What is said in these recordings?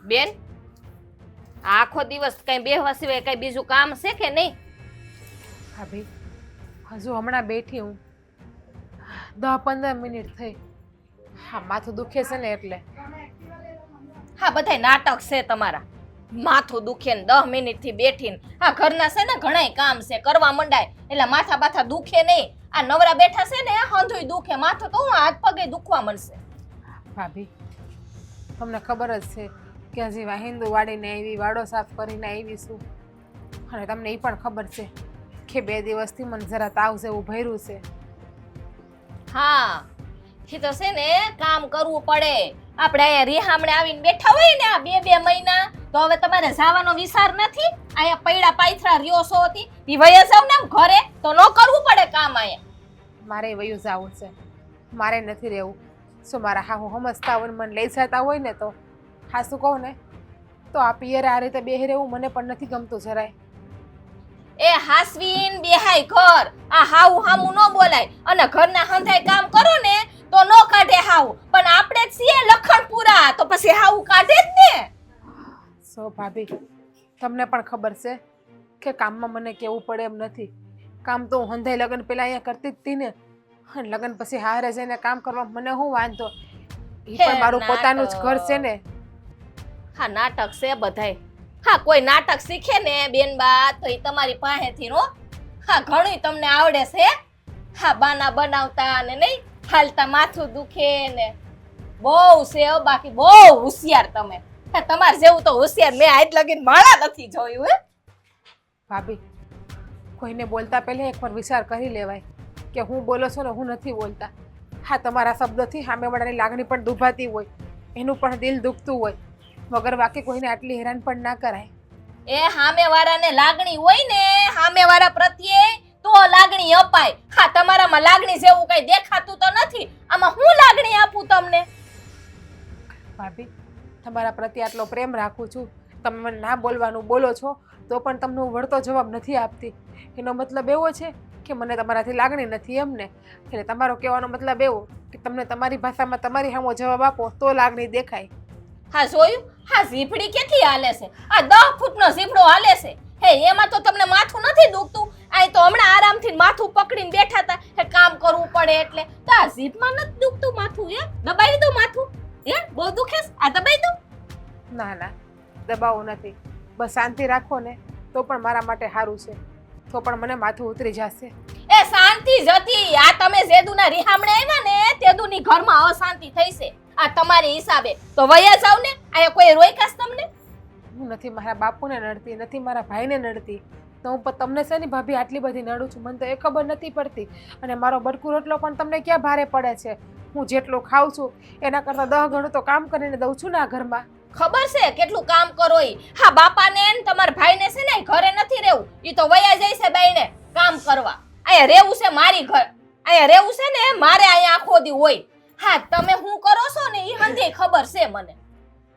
બેન, આખો દિવસ કઈ બેહવા સિવાય કઈ બીજું કામ છે કે નહીં? ભાભી હજુ હમણાં બેઠી હું 10-15 મિનિટ થઈ. હા માથું દુખે છે ને એટલે. હા બધાય નાટક છે તમારા. માથું દુખે ને 10 મિનિટથી બેઠીને. હા ઘરના છે ને ઘણાય કામ છે, કરવા મંડાય એટલે માથા બાથા દુખે નહીં. આ નવરા બેઠા છે ને હંધુય દુખે, માથું તો હું હાથ પગે દુખવા મળશે. ભાભી તમને ખબર જ છે કે હજી વાહિંદુ વાળીને આવી, વાડો સાફ કરીને આવી છું. અને તમને એ પણ ખબર છે કે 2 દિવસથી મને જરા તાવ જેવું ભર્યું છે. હા એ તો છે ને કામ કરવું પડે. આપણે અહીંયા રિહામણે આવીને બેઠા હોય ને આ 2 મહિના, તો હવે તમારે જવાનો વિચાર નથી? અહીંયા પૈડા પાયથરા રહ્યો છો હતી ઈ વયા જાવ ને આમ ઘરે, તો ન કરવું પડે કામ અહીંયા. મારે વયું જવું છે, મારે નથી રહેવું. શું મારા હાહુ સમજતા હોય મને લઈ જતા હોય ને તો હા શું કહું ને તો આ પિયરે આ રીતે બેહી રહેવું મને પણ નથી ગમતું જરાય. એ હાસવીન બેહાય ઘર, આ હાવ હામું ન બોલાય. અને ઘરના હંધાય કામ કરો ને તો નો કાઢે હાવ, પણ આપણે જ છીએ લખણ પૂરા, તો પછી હાવ કાઢે જ ને. સો ભાભી તમને પણ ખબર છે કે કામમાં મને કેવું પડે એમ નથી. કામ તો હું હંધાઈ લગ્ન પહેલાં અહીંયા કરતી જ હતી ને, અને લગ્ન પછી હારે જઈને કામ કરવા મને શું વાંધો? એ પણ મારું પોતાનું જ ઘર છે ને. હા નાટક છે બધાય. હા કોઈ નાટક શીખે ને બેનબા તો એ તમારી પાસેથી નો. હા ઘણું તમને આવડે છે. હા બાના બનાવતા ને નહીં હાલતા માથું દુખે ને બહુ છે. બાકી બહુ હોશિયાર તમે. હા તમાર જેવું તો હોશિયાર મેં આજ લગીન માળા નથી જોયું. હે ભાભી કોઈને બોલતા પહેલા એકવાર વિચાર કરી લેવાય કે હું બોલો છો ને હું નથી બોલતા. હા તમારા શબ્દોથી સામેવાળાની લાગણી પણ દુભાતી હોય, એનું પણ દિલ દુખતું હોય. વગર વાકે કોઈને આટલી હેરાન પણ ના કરાય. એ સામેવાળાને લાગણી હોય ને સામેવાળા પ્રત્યે તો લાગણી અપાય. હા તમારામાં લાગણી જેવું કઈ દેખાતું તો નથી. આમાં હું લાગણી આપું તમને? ભાભી તમારા પ્રત્યે આટલો પ્રેમ રાખું છું, તમે મને ના બોલવાનું બોલો છો તો પણ તમને હું વળતો જવાબ નથી આપતી. એનો મતલબ એવો છે કે મને તમારાથી લાગણી નથી એમને? એટલે તમારો કહેવાનો મતલબ એવો કે તમને તમારી ભાષામાં તમારી સામો જવાબ આપો તો લાગણી દેખાય. હા જોયું? હા ઝીપડી કેટલી હાલે છે? આ 10 ફૂટનો ઝીપડો હાલે છે. હે એમાં તો તમને માથું નથી દુખતું? આ તો હમણાં આરામથી માથું પકડીને બેઠા હતા. હે કામ કરવું પડે એટલે તો આ ઝીપમાં નથી દુખતું માથું? હે દબાવી દો માથું? હે બહુ દુખે છે? આ દબાવી દો? ના ના દબાવો નથી, બસ શાંતિ રાખો ને તો પણ મારા માટે સારું છે. તો પણ મને માથું ઉતરી જશે. એ શાંતિ જતી. આ તમે જેદુના રિહામણે આવ્યા ને તેદુની ઘરમાં અશાંતિ થઈ છે. આ તમારી હિસાબે તો વયા જાવ ને. આયા કોઈ રોયકાસ તમને? હું નથી મારા બાપુને નડતી, નથી મારા ભાઈને નડતી, તો હું પણ તમને છે ને ભાભી આટલી બધી નડું છું મને તો એ ખબર નથી પડતી. અને મારો બરકુ રોટલો પણ તમને ક્યાં ભારે પડે છે? હું જેટલું ખાઉં છું એના કરતાં 10 ગણું તો કામ કરીને દઉં છું ને આ ઘરમાં. ખબર છે કેટલું કામ કરો ઈ? હા બાપાને ને તમારા ભાઈને છે ને ઘરે નથી રહેવું, ઈ તો વયા જાય છે બાઈને કામ કરવા. અહીંયા રહેવું છે મારી ઘર, અહીંયા રહેવું છે ને મારે અહીંયા આખો દી હોય. હા તમે શું કરો છો ને ઈ હંધી ખબર છે મને.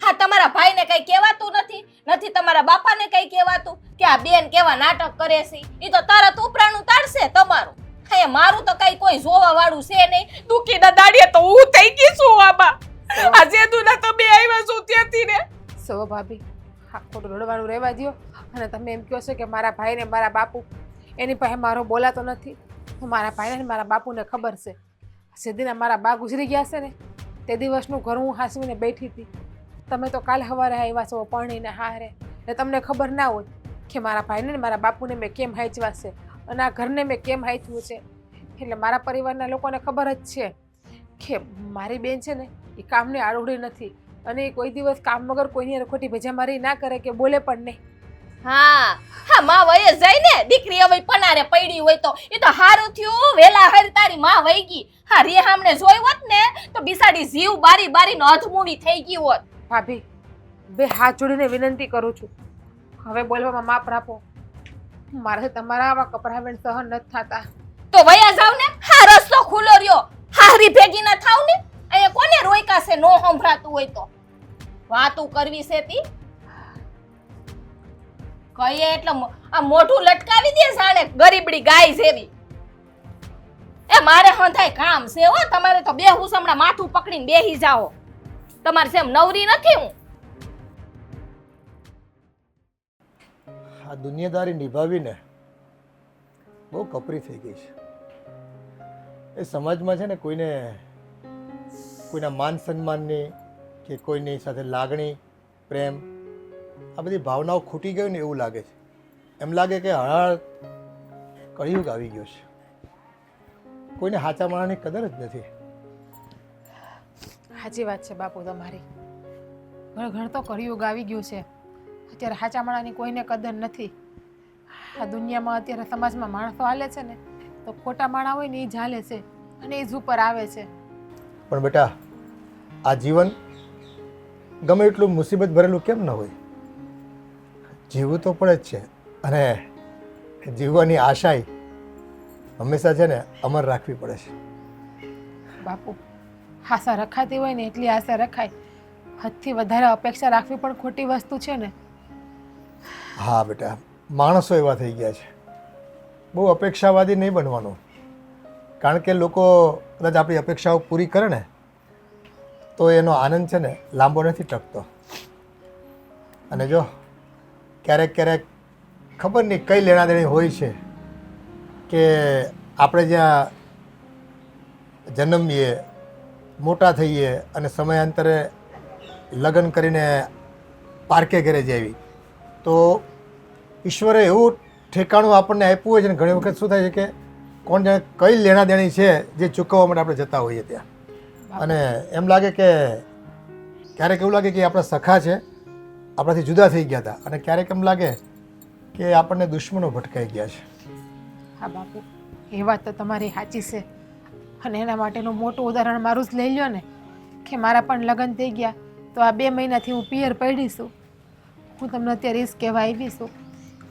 હા તમારા ભાઈને કઈ કહેવાતું નથી, નથી તમારા બાપાને કઈ કહેવાતું કે આ બેન કેવા નાટક કરે છે? ઈ તો તરત ઉપરાણું તાળશે તમારું. હા મારું તો કઈ કોઈ જોવા વાળું છે નહીં. દુખીના દાડિયા તો હું થઈ ગઈ છું આબા. આ જેદુના તો બે આવ્યા છું ત્યાંથી ને. સો ભાભી હા ખોટું રડવાનું રહેવા દ્યો. અને તમે એમ કહો છો કે મારા ભાઈને મારા બાપુ એની પાસે મારો બોલાતો નથી. મારા ભાઈને મારા બાપુને ખબર છે. સીધીના મારા બા ગુજરી ગયા છે ને તે દિવસનું ઘર હું હાંસવીને બેઠી હતી. તમે તો કાલ સવારે આવ્યા છો પરણીને હારે, એટલે તમને ખબર ના હોય કે મારા ભાઈને ને મારા બાપુને મેં કેમ હાંચવા છે અને આ ઘરને મેં કેમ હાંચવું છે. એટલે મારા પરિવારના લોકોને ખબર જ છે કે મારી બેન છે ને એ કામને આડોડી નથી અને એ કોઈ દિવસ કામ વગર કોઈની ખોટી ભેજામારી ના કરે કે બોલે પણ નહીં. હા હા માં વયે જાય ને દીકરી હવે પનારે પડી હોય તો એ તો હારું થયું વેલા હર તારી માં વઈ ગઈ. હા રેહામને જોઈ હોત ને તો બિસાડી જીવ બારી બારીનો અધમૂડી થઈ ગઈ હોત. ભાભી 2 હાથ જોડીને વિનંતી કરું છું, હવે બોલવામાં માફ રાખો. મારાથી તમારા આવા કપરાવેણ સહન નથી થતા. તો વયા જાવ ને. હા રસ્તો ખુલ્લો રહ્યો. હારી ભેગી ના થાવ ને. અહીંયા કોને રોયકા છે નો સંભળાતું હોય તો? વાતું કરવી છે તી કહીએ એટલે આ મોઢું લટકાવી દે જાણે ગરીબડી ગાય જેવી. એ મારે હંધાય કામ છે હો. તમારે તો 2 હુસમણા માથું પકડીને બેહી જાઓ. તમારે જેમ નવરી નથી હું. આ દુનિયાદારી નિભાવીને બહુ કપરી થઈ ગઈ છે. એ સમાજમાં છે ને કોઈના માન સન્માનની કે કોઈની સાથે લાગણી પ્રેમ આ બધી ભાવનાઓ ખૂટી ગઈ ને એવું લાગે છે. એમ લાગે કે હળ કળિયુગ આવી ગયો છે. કોઈને સાચા માણસની કદર જ નથી. સાચી વાત છે બાપુ તમારી. ઘણ તો કળિયુગ આવી ગયું છે. અત્યારે સાચા માણસની કોઈને કદર નથી. આ દુનિયામાં અત્યારે સમાજમાં માણસો હાલે છે ને તો ખોટા માણા હોય ને એ જ હાલે છે અને એ જ ઉપર આવે છે. પણ બેટા આ જીવન ગમે એટલું મુસીબત ભરેલું કેમ ન હોય, જીવવું તો પડે જ છે. અને જીવવાની આશાય હંમેશા છે ને અમર રાખવી પડે છે. બાપુ આશા રખાતી હોય ને એટલી આશા રખાય. હદથી વધારે અપેક્ષા રાખવી પણ ખોટી વસ્તુ છે ને. હા બેટા, માણસો એવા થઈ ગયા છે. બહુ અપેક્ષાવાદી નહીં બનવાનું, કારણ કે લોકો કદાચ આપણી અપેક્ષાઓ પૂરી કરે ને તો એનો આનંદ છે ને લાંબો નથી ટકતો. અને જો ક્યારેક ક્યારેક ખબર નહીં કઈ લેણાદેણી હોય છે કે આપણે જ્યાં જન્મીએ મોટા થઈએ અને સમયાંતરે લગ્ન કરીને પારકે ઘરે જઈએ તો ઈશ્વરે એવું ઠેકાણું આપણને આપ્યું હોય છે ને ઘણી વખત શું થાય છે કે કોણ જાણે કઈ લેણાદેણી છે જે ચૂકવવા માટે આપણે જતા હોઈએ ત્યાં. અને એમ લાગે કે ક્યારેક એવું લાગે કે આપણા સખા છે આપણાથી જુદા થઈ ગયા હતા, અને ક્યારેક એમ લાગે કે આપણને દુશ્મનો ભટકાઈ ગયા છે. હા બાપુ, એ વાત તો તમારી સાચી છે. અને એના માટેનું મોટું ઉદાહરણ મારું જ લઈ લો ને કે મારા પણ લગ્ન થઈ ગયા તો આ 2 મહિનાથી હું પિયર પડી છું. હું તમને અત્યારે એ જ કહેવા આવી છું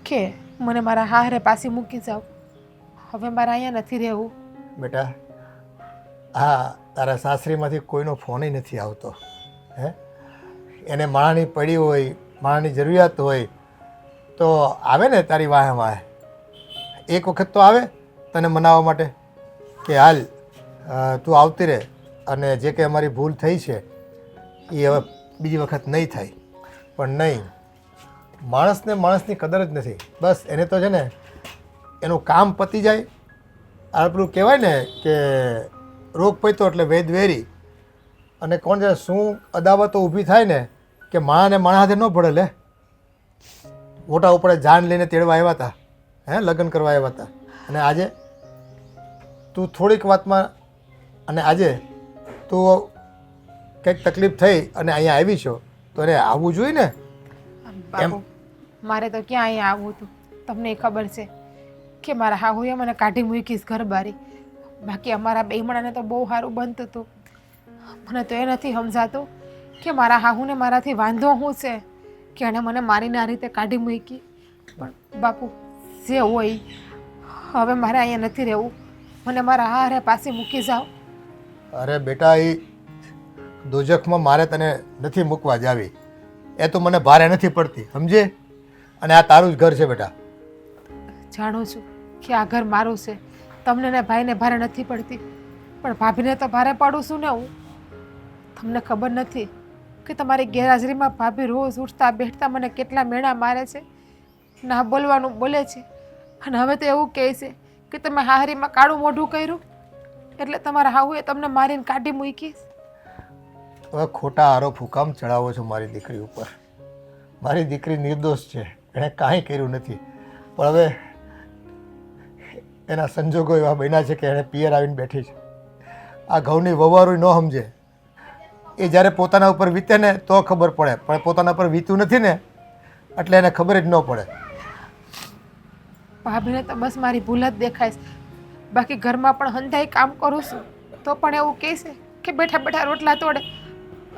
કે મને મારા હારે પાછી મૂકી જાઓ. હવે મારે અહીંયા નથી રહેવું. બેટા, હા, તારા સાસરીમાંથી કોઈનો ફોન નથી આવતો. હે, એને માણાની પડી હોય, માણાની જરૂરિયાત હોય તો આવે ને તારી વાહે વાહે. એક વખત તો આવે તને મનાવવા માટે કે હાલ તું આવતી રહે અને જે કંઈ અમારી ભૂલ થઈ છે એ હવે બીજી વખત નહીં થાય. પણ નહીં, માણસને માણસની કદર જ નથી. બસ એને તો છે ને એનું કામ પતી જાય. આપણું કહેવાય ને કે રોગ પત્યો એટલે વેદ વેરી. અને કોણ છે શું અદાવતો ઊભી થાય ને કે માણાને માણા હાથે ન પડે. લે, મોટા ઉપર જાન લઈને તેડવા આવ્યા હતા, હે, લગ્ન કરવા આવ્યા હતા, અને આજે તું થોડીક વાતમાં અને આજે તું કંઈક તકલીફ થઈ અને અહીંયા આવી છો તો એને આવવું જોઈએ ને. બાપુ, મારે તો ક્યાં અહીંયા આવવું હતું. તમને ખબર છે કે મારા હાહુએ મને કાઢી મૂકીશ ઘર બારી. બાકી અમારા બેમણાને તો બહુ સારું બનતું હતું. મને તો એ નથી સમજાતું કે મારા હાહુને મારાથી વાંધો શું છે કે એણે મને મારીને આ રીતે કાઢી મૂકી. પણ બાપુ, જે હોય હવે મારે અહીંયા નથી રહેવું. મને મારા હારે પાસે મૂકી જાઓ. અરે બેટા, એ દોજખમાં મારે તને નથી મૂકવા જાવી. એ તો મને ભારે નથી પડતી, સમજે. અને આ તારું જ ઘર છે બેટા. જાણું છું કે આ ઘર મારું છે. તમને ને ભાઈને ભારે નથી પડતી, પણ ભાભીને તો ભારે પાડું છું ને હું. તમને ખબર નથી કે તમારી ગેરહાજરીમાં ભાભી રોજ ઉઠતા બેઠતા મને કેટલા મેણા મારે છે, ના બોલવાનું બોલે છે. અને હવે તો એવું કહે છે કે તમે હાહરીમાં કાળું મોઢું કર્યું એટલે તમારા હાહુએ તમને મારીને કાઢી મૂકી. હવે ખોટા આરોપ હુકામ ચડાવો છો મારી દીકરી ઉપર. મારી દીકરી નિર્દોષ છે, એણે કાંઈ કર્યું નથી. પણ હવે એના સંજોગો એવા બન્યા છે કે એણે પિયર આવીને બેઠી છે. આ ઘઉંની વવારું ન સમજે. એ જ્યારે પોતાના ઉપર વીતે ને તો ખબર પડે, પણ પોતાના પર વીતું નથી ને એટલે એને ખબર જ ન પડે. ભાભીને તો બસ મારી ભૂલ જ દેખાય છે. બાકી ઘરમાં પણ હંધાઈ કામ કરું છું તો પણ એવું કહે છે કે બેઠા બેઠા રોટલા તોડે.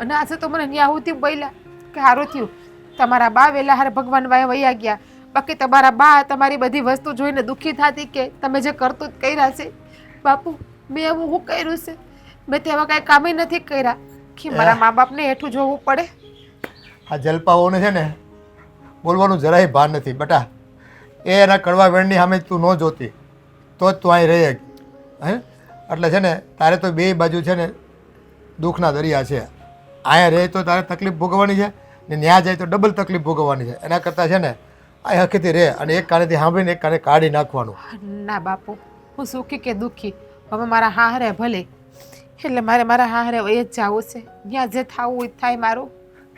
અને આજે તો મને ન્યાહુથી બોલ્યા કે સારું થયું તમારા બા વેલા હારે ભગવાન વાય વયા ગયા. બાકી તમારા બા તમારી બધી વસ્તુ જોઈને દુઃખી થતી કે તમે જે કરતું જ કર્યા છે. બાપુ, મેં એવું શું કર્યું છે? મેં તેવા કાંઈ કામે નથી કર્યા કે મારા મા બાપને હેઠું જોવું પડે. આ જલપાઓને છે ને બોલવાનું જરાય ભાન નથી બેટા. એ એના કડવા વેણની સામે તું ન જોતી તો જ તું અહીં રહી શકી. હે, એટલે છે ને તારે તો બે બાજુ છે ને દુઃખના દરિયા છે. અહીંયા રહે તો તારે તકલીફ ભોગવવાની છે ને ત્યાં જાય તો ડબલ તકલીફ ભોગવવાની છે. એના કરતાં છે ને આ હકેથી રહે અને એક કાનેથી સાંભળીને એક કાને કાઢી નાખવાનું. ના બાપુ, હું સુખી કે દુઃખી હવે મારા હાહરે ભલે, એટલે મારે મારા હાહરે એ જ જવું છે. ત્યાં જે થવું હોય થાય મારું.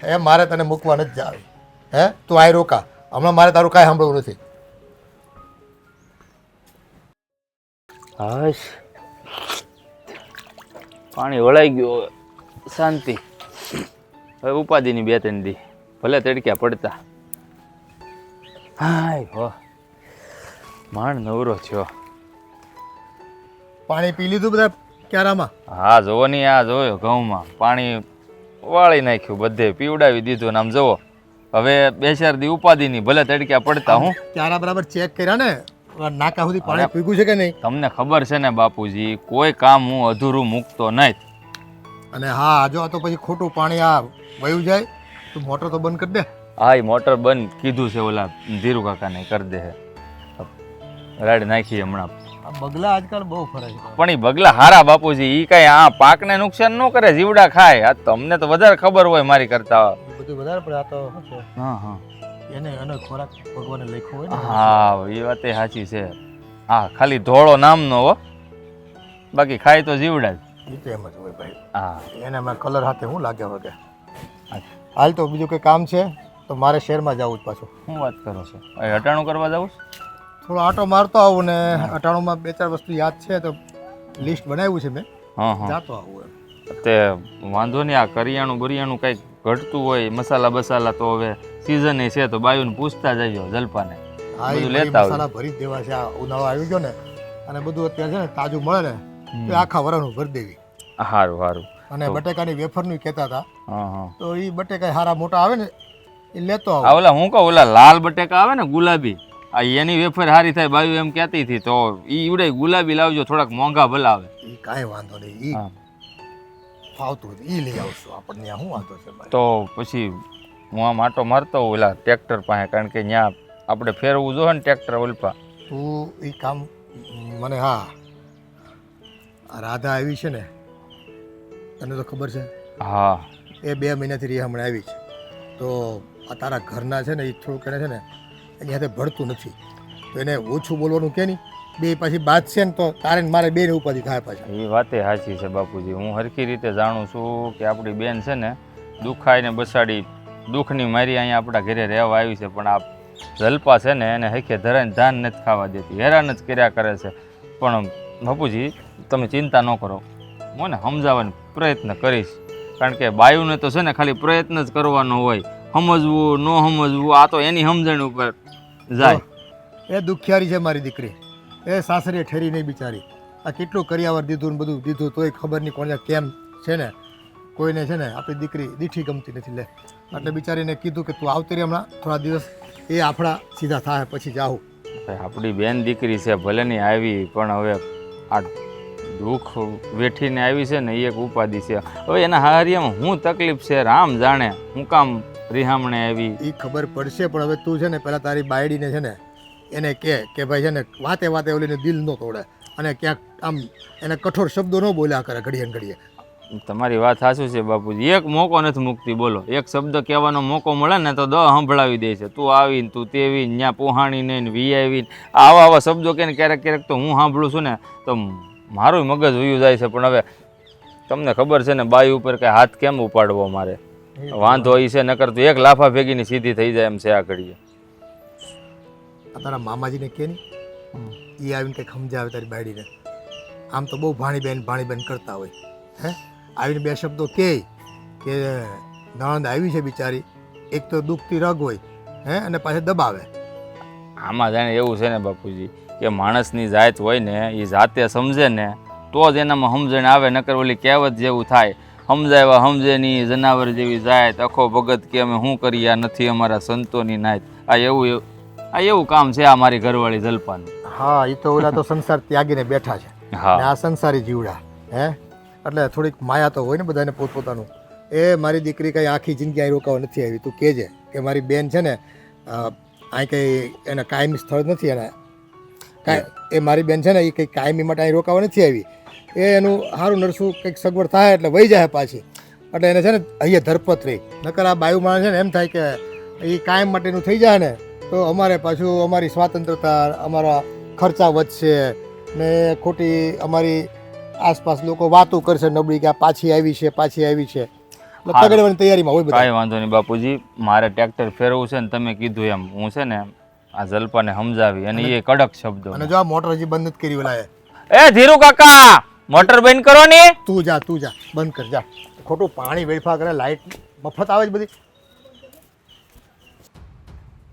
હે મારે તને મૂકવા નથી જાવી. હે તું આય રોકા, હમણાં મારે તારું કાંઈ સાંભળવું નથી. હાશ, પાણી વળાઈ ગયું. હવે શાંતિ. હવે ઉપાધિની 2-3 દી ભલે તડક્યા પડતા. હાય હો, માંડ નવરો થયો. પાણી પી લીધું બધા ક્યારામાં? હા જોવો નહીં, આ જોયો ઘઉંમાં પાણી વાળી નાખ્યું, બધે પીવડાવી દીધું. ને આમ જુઓ હવે 2-4 દી ઉપાધિની ભલે તડક્યા પડતા. હું ક્યારા બરાબર ચેક કર્યા ને? નાકા સુધી પાણી પીગું છે કે નહીં? તમને ખબર છે ને બાપુજી, કોઈ કામ હું અધૂરું મૂકતો નહીં. અને હા જો તો પછી ખોટું પાણી આ વયું જાય તું મોટર તો બંધ કરી દે. હા એ મોટર બંધ કીધું છે, ઓલા ધીરુ કાકાને કરી દે છે. રાડ નાખી હમણાં. આ બગલા આજકાલ બહુ ફરે છે. પણ એ બગલા હારા બાપુજી, ઈ કઈ આ પાકને નુકસાન ન કરે, જીવડા ખાય. આ તમને તો વધારે ખબર હોય મારી કરતા. એ બધું વધારે પડે. આ તો શું છે, હા હા, એને એનો ખોરાક ભગવાને લખ્યો હોય ને. હા એ વાત સાચી છે. હા ખાલી ધોળો નામનો હો, બાકી ખાય તો જીવડા જ. એ તો એમ જ હોય ભાઈ. હા એને અમે કલર હાથે શું લાગ્યા વગે. હાલ તો બીજું કંઈ કામ છે તો મારે શહેરમાં જવું જ પાછું. શું વાત કરો છો? એ હટાણું કરવા જવું? થોડો આટો મારતો આવું ને અટાણુમાં 2-4 વસ્તુ યાદ છે તો લિસ્ટ બનાવ્યું છે મેં. હા હા, જાતો આવું એમ. તે વાંધો નહીં. આ કરિયાણું બરિયાણું કંઈક ઘટતું હોય, મસાલા બસાલા, તો હવે સિઝન છે તો બાયુને પૂછતા જજો જલપાને. હા એ બધું લેતા આવજો. મસાલા ભરી જ દેવા છે. આ ઉનાળો આવી ગયો ને અને બધું અત્યારે છે ને તાજું મળે ને તો આખા વરાનું ભરી દેવી. સારું સારું. અને બટેકાની વેફરનું કહેતા હતા હા હા, તો એ બટેકા હારા મોટા આવે ને એ લેતો આ આવું. ઓલા હું કહું, ઓલા લાલ બટેકા આવે ને ગુલાબી, આ એની વેફર સારી થાય. બાયુ એમ કહેતી હતી તો ઈ ઉડે ગુલાબી લાવજો, થોડાક મોંઘા ભલા આવે. એ કાંઈ વાંધો નહીં, એ હા. ફાવતું હતું એ લઈ આવશું. આપણને ત્યાં શું વાંધો છે ભાઈ? તો પછી હું આમ આટો મારતો હોઉં ઓલા ટ્રેક્ટર પાસે, કારણ કે ત્યાં આપણે ફેરવવું જોઈએ ને ટ્રેક્ટર ઓલપા. તું એ કામ મને. હા આ રાધા આવી છે ને, તને તો ખબર છે. હા એ 2 મહિનાથી રહી હમણાં આવી છે. તો આ તારા ઘરના છે ને એ થોડુંક એને છે ને એની સાથે ભળતું નથી. તો એને ઓછું બોલવાનું કે નહીં, બે પાછી બાદ છે ને તો તારે ને મારે બેને ઉપાધિ થાય પાછી. એ વાતે સાચી છે બાપુજી. હું હરખી રીતે જાણું છું કે આપણી બેન છે ને દુખાઈને બસાડી દુઃખની મારી અહીંયા આપણા ઘરે રહેવા આવી છે, પણ આ જલપા છે ને એને હખે ધરાઈને ધાન નથી ખાવા દેતી, હેરાન જ કર્યા કરે છે. પણ બાપુજી તમે ચિંતા ન કરો, હું ને સમજાવવાનો પ્રયત્ન કરીશ. કારણ કે બાયુને તો છે ને ખાલી પ્રયત્ન જ કરવાનો હોય, સમજવું ન સમજવું આ તો એની સમજણ ઉપર જાય. એ દુખિયારી છે મારી દીકરી, એ સાસરીએ ઠેરી નહીં બિચારી. આ કેટલું કરિયાવર દીધું ને બધું દીધું તોય ખબર નહીં કોને કેમ છે ને કોઈને છે ને આપણી દીકરી દીઠી ગમતી નથી. લે એટલે બિચારીને કીધું કે તું આવતી રહી હમણાં થોડા દિવસ, એ આપણા સીધા થાય પછી જાઉં. આપણી બેન દીકરી છે ભલે નહીં આવી, પણ હવે આ દુઃખ વેઠીને આવી છે ને એ એક ઉપાધિ છે. હવે એના હારિયામાં હું તકલીફ છે રામ જાણે, હું કામ રિહામણે આવી. એ ખબર પડશે, પણ હવે તું છે ને પહેલાં તારી બાયડીને છે ને એને કે ભાઈ છે ને વાતે વાતે ઓલીને દિલ ન તોડે અને ક્યાંક આમ એને કઠોર શબ્દો ન બોલ્યા કરે ઘડીએ ને ઘડીએ. તમારી વાત સાચું છે બાપુજી, એક મોકો નથી મૂકતી. બોલો એક શબ્દ કહેવાનો મોકો મળે ને તો સંભળાવી દે છે. તું આવીને તું તેવી ત્યાં પોહાણીને ને વી આવીને આવા આવા શબ્દો કે ક્યારેક ક્યારેક તો હું સાંભળું છું ને તો મારું મગજ વયું જાય છે. પણ હવે તમને ખબર છે ને બાઈ ઉપર કંઈ હાથ કેમ ઉપાડવો મારે, વાંધો એ છે નકર તો એક લાફા ભેગીની સીધી થઈ જાય એમ છે આ ઘડીએ. તારા મામાજીને કે નહીં, એ આવીને કંઈક સમજાવે તારી બાયડીને. આમ તો બહુ ભાણીબેન કરતા હોય. હે આવીને 2 શબ્દો કે નણંદ આવી છે બિચારી, એક તો દુખતી રગ હોય હે અને પાછળ દબાવે. આમાં જાણે એવું છે ને બાપુજી કે માણસની જાત હોય ને એ જાતે સમજે ને તો જ એનામાં સમજણ આવે, નકર ઓલી કહેવત જેવું થાય, સમજાવ્યા સમજે નહીં જનાવર જેવી જાત, અખો ભગત કે અમે શું કરીએ, આ નથી અમારા સંતોની નાત. આ એવું કામ છે આ મારી ઘરવાળી જલપાનું. હા એ તો ઓલા તો સંસાર ત્યાગીને બેઠા છે. હા આ સંસારી જીવડા હે એટલે થોડીક માયા તો હોય ને બધાને પોતપોતાનું. એ મારી દીકરી કંઈ આખી જિંદગી અહીં રોકાવા નથી આવી. તું કહેજે કે મારી બેન છે ને અહીં કંઈ એને કાયમી સ્થળ નથી. એને એ મારી બેન છે ને એ કંઈ કાયમી માટે અહીં રોકાવા નથી આવી. એ એનું સારું નરસું કંઈક સગવડ થાય એટલે વહી જાય પાછી. એટલે એને છે ને અહીંયા ધરપત રહી. નકર આ બાયુ માણસ છે ને એમ થાય કે એ કાયમ માટેનું થઈ જાય ને તો અમારે પાછું અમારી સ્વાતંત્રતા અમારા ખર્ચા વધશે ને ખોટી અમારી આસપાસ લોકો વાતો કરશે નબળી કે આ પાછી આવી છે એટલે તગડવાની તૈયારીમાં હોય બધા. કાંઈ વાંધો નહીં બાપુજી, મારે ટ્રેક્ટર ફેરવવું છે ને તમે કીધું એમ હું છે ને આ જલપાને સમજાવી અને એ કડક શબ્દો. અને જો આ મોટર હજી બંધ નથી કરી ઓલાએ. એ ધીરુ કાકા મોટર બંધ કરો ને. તું જા બંધ કર જા. ખોટું પાણી વેડફા કરે, લાઈટ મફત આવે છે બધી.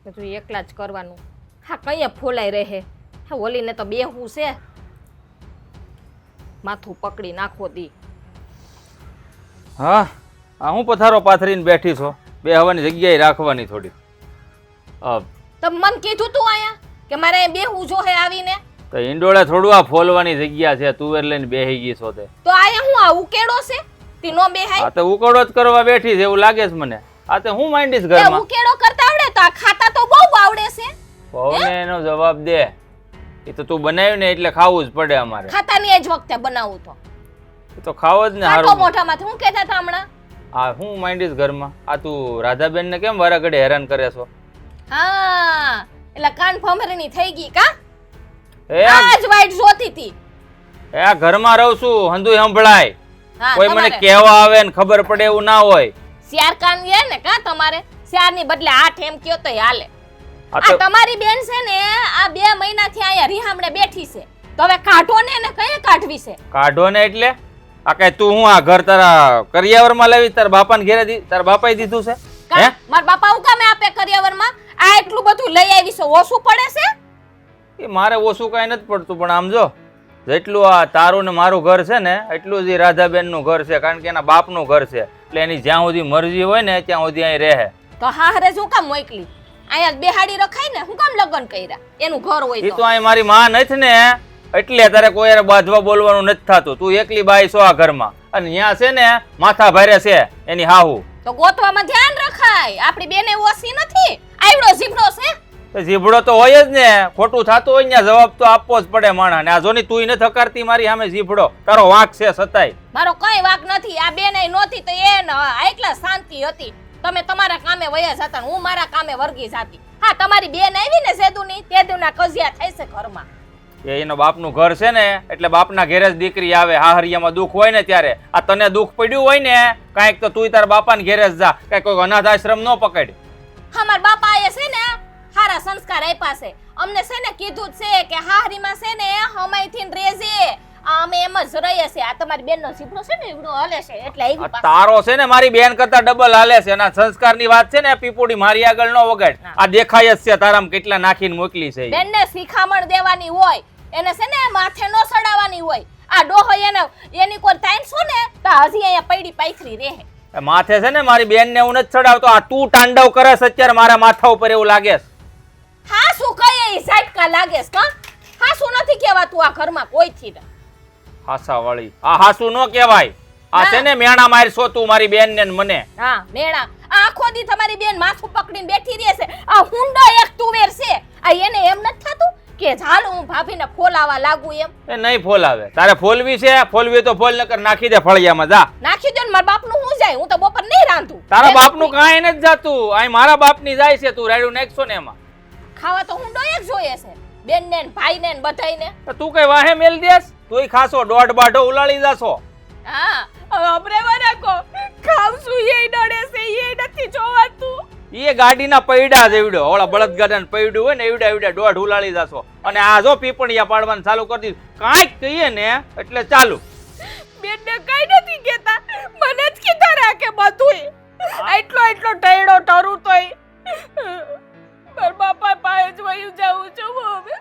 બધું એકલા જ કરવાનું. હા કઈએ ફોલાઈ રહે. હા ઓલીને તો બેહવું છે, માથું પકડી નાખો દી. હા આ હું પથારો પાથરીને બેઠી છો, બે હવાની જગ્યાએ રાખવાની થોડી. તો મન કીધું તું આયા કે મારે અહીં બેહવું જો હે આવીને. તો ઈંડોળે થોડું આ ફોલવાની જગ્યા છે, તુવેર લઈને બેહી ગઈ છો તે. તો આયા હું આ ઉકેડો છે તી નો બેહાય. આ તો ઉકળો જ કરવા બેઠી છે એવું લાગે છે મને. આ તો હું માંડીશ એ ઘરમાં. ઉકેડો કરતા આવડે તો આ ખાતા તો બહુ આવડે છે. પવને એનો જવાબ દે. એ તો તું બનાવ્યું ને એટલે ખાવું જ પડે અમારે. ખાતાની એ જ વખતે બનાવું તો એ તો ખાવો જ ને કાટો હારું. મોઢામાંથી હું કહેતા હતા હમણાં. આ હું માંડીશ ઘરમાં. આ તું રાધાબેન ને કેમ વારા ઘડે હેરાન કરે છો? હા એટલે કાન ફમરણી થઈ ગઈ કા. એ આજ વાઈટ જોતી હતી. આ ઘરમાં રહું છું હંધુય સંભળાય. હા કોઈ મને તમારે કહેવા આવે ને ખબર પડે એવું ના હોય. શિયાર કાન લે ને કા તમારે શિયારની બદલે 8 એમ કયો તો હાલે. આ આ તો તમારી બેન છે ને આ 2 મહિનાથી અહીંયા રીહામણે બેઠી છે, તો હવે કાઢો ને એને કઈ કાઢવી છે. કાઢો ને એટલે આ કઈ તું હું આ ઘર તારા કરિયાવરમાં લાવી તારા બાપાને ઘેરે તારા બાપાએ દીધું છે? કા હે? માર બાપા હું કામે આપે કરિયાવરમાં? આ એટલું બધું લઈ આવી છે, ઓછું પડે છે? એ મારે ઓછું કાંઈ નથી પડતું, પણ આમ જો જેટલું આ તારું ને મારું ઘર છે ને એટલું જ રાધાબેનનું ઘર છે, કારણ કે એના બાપનું ઘર છે. એટલે એની જ્યાં સુધી મરજી હોય ને ત્યાં સુધી અહીં રહે. તો હા હરે શું કામ મોકલી? અહીંયા બેહાડી રખાય ને, હું કામ લગન કર્યા? એનું ઘર એ હોય તો તો. અહીં મારી માં નથી ને એટલે તારે કોઈ યાર બાંધવા બોલવાનું નથી થતું. તું એકલી બાઈ છો આ ઘરમાં, અને ત્યાં છે ને માથા ભારે છે એની હાહુ. તો ગોતવામાં ધ્યાન રખાય. આપણી બેને ઓછી નથી, આવડો જીભડો છે. તો જીભડો તો હોય જ ને, ખોટું થતું હોય ને જવાબ તો આપવો જ પડે માણસને. આ જોની તું નથી હકારતી મારી સામે જીભડો, તારો વાંક છે સતાય. મારો કઈ વાક નથી. આ બેને નહોતી તો એને એટલા શાંતિ હતી. તમે તમારા કામે વયા જતા, હું મારા કામે વર્ગી જાતી. હા તમારી બેન આવી ને સેદુની, તે દીવના કજિયા થાય છે ઘરમાં. એ એનો બાપનું ઘર છે ને એટલે બાપના ઘેરે જ દીકરી આવે. હાહરિયામાં દુઃખ હોય ને ત્યારે. આ તને દુઃખ પડ્યું હોય ને કાંઈક તો તું તારા બાપાને ઘેરે જ જા, કાંઈ કોઈ અનાથ આશ્રમ ન પકડ. હા મારા બાપા એ છે ને સારા સંસ્કાર આપ્યા છે અમને. છે ને કીધું જ છે કે હાહરીમાં છે ને હમાયથી રેજે, અમે એમ જ રહીએ છે. આ તમારી બેનનો જીભડો છે ને એવડો હલે છે એટલે આવી આ પાછી. તારો છે ને મારી બેન કરતા ડબલ હાલે છે. એના સંસ્કારની વાત છે ને પીપુડી મારી આગળ ન વગાડ. આ દેખાય જ છે તારામાં કેટલા નાખીને મોકલી છે. બેનને શિખામણ દેવાની હોય, એને છે ને માથે નો સડાવવાની હોય. આ ડોહો એની કોઈ તાઈનસો ને તો હજી અહીંયા પૈડી પાથરી રહે. માથે છે ને મારી બેન ને હું નથી ચડાવતો. આ તું તાંડવ કરે છે અત્યારે મારા માથા ઉપર એવું લાગે છે. હા શું કહીએ ઈ ઝાટકા લાગે છે કા? હા શું નથી કહેવાતું આ ઘરમાં કોઈથી. હાસા વાળી આ હાસુ ન કહેવાય. આ છે ને મેણા મારશો તું મારી બેન ને મને. હા મેણા આ આખો દી તમારી બેન માથું પકડીને બેઠી રહે છે. આ હુંડો એક તુવેર છે. આ એને એમ નથી થતું કે ચાલ હું ભાભીને ફોલાવા લાગુ એમ? એ નહીં ફોલાવે. તારે ફોલવી છે, ફોલવી તો ફોલ નકર નાખી દે ફળિયામાં જા. નાખી દો ને મારા બાપનું હું જાય? હું તો બપોર નહીં રાંધું. તારા બાપનું કાંઈ નથી જાતું. અહીં મારા બાપની જાય છે. તું રાડ્યું નાખશો ને એમાં. ખાવા તો હુંડો એક જોઈએ છે, બેન ને ભાઈ ને બધાઈને. તો તું કઈ વાહે મેલ દેસ? તુંય ખાસો દોઢ બાઢો ઉલાળી જાશો. હા હવે અબરે વરાકો ખાવશું એ ડડે છે, એ નથી જોવાતું. એ ગાડીના પૈડા જેવડો ઓલા બળદગાડાના પૈડું હોય ને એવડા એવડા દોઢ ઉલાળી જાશો. અને આ જો પીપણિયા પાડવાનું ચાલુ કરી દીધું. કાંઈક કહીએ ને એટલે ચાલુ. બેન ને કઈ નથી કેતા, મને જ કીધા રાખે બધુંય. એટલો ટેડો ટરું તોય માર બાપા પાસે જ વયું જાઉં છું હવે.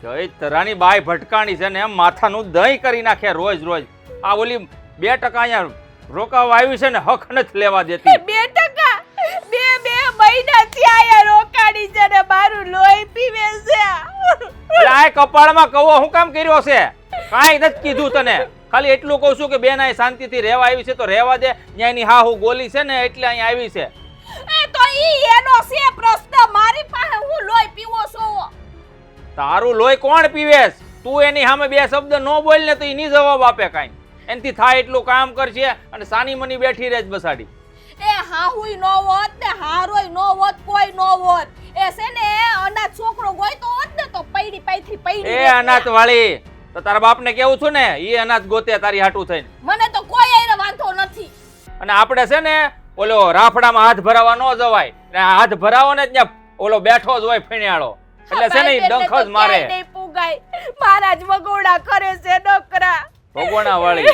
જય તરાની બાઈ ભટકાણી છે ને એમ માથાનું દહીં કરી નાખે રોજ રોજ. આ ઓલી 2% અહીંયા રોકાવા આવ્યું છે ને હક નથી લેવા દેતી. 2% બે મહિનાથી આયા રોકાડી છે ને મારું લોહી પીવે છે. એટલે આ કપાળમાં કવો હું કામ કર્યો છે? કાંઈ નથી કીધું તને. ખાલી એટલું કહું છું કે બેન અહીં શાંતિથી રહેવા આવી છે તો રહેવા દે. ન્યાયની હાહુ ગોલી છે ને એટલે અહીં આવી છે. એ તો ઈ એનો છે પ્રશ્ન. મારી પાસે હું લોહી પીવો છું. તારું લોહી કોણ પીવેસ? તું એની સામે 2 શબ્દ ન બોલ ને તો ઈ ની જવાબ આપે કાંઈ. એનથી થાય એટલું કામ કરશે અને સાની મની બેઠી રહે જ બસાડી. એ હાહુય નો હોત ને હારોય નો હોત, કોઈ નો હોત. એ છે ને અનાથ છોકરો ગોઈતો હોત ને તો પૈડી પાઈથી પૈડી એ અનાથ વાળી તો તારા બાપને કેવું છું ને ઈ અનાથ ગોતે તારી હાટું થઈને. મને તો કોઈ આઈને વાંધો નથી. અને આપણે છે ને ઓલો રાફડામાં હાથ ભરાવા ન જવાય ને હાથ ભરાવો ને ત્યાં ઓલો બેઠો જ હોય ફેણિયાળો એટલે છે ને ઈ ડંખ જ મારે. નહીં પુગાય, મારા જ વગોડા કરે છે ડોકરા. ભગવાના વાળી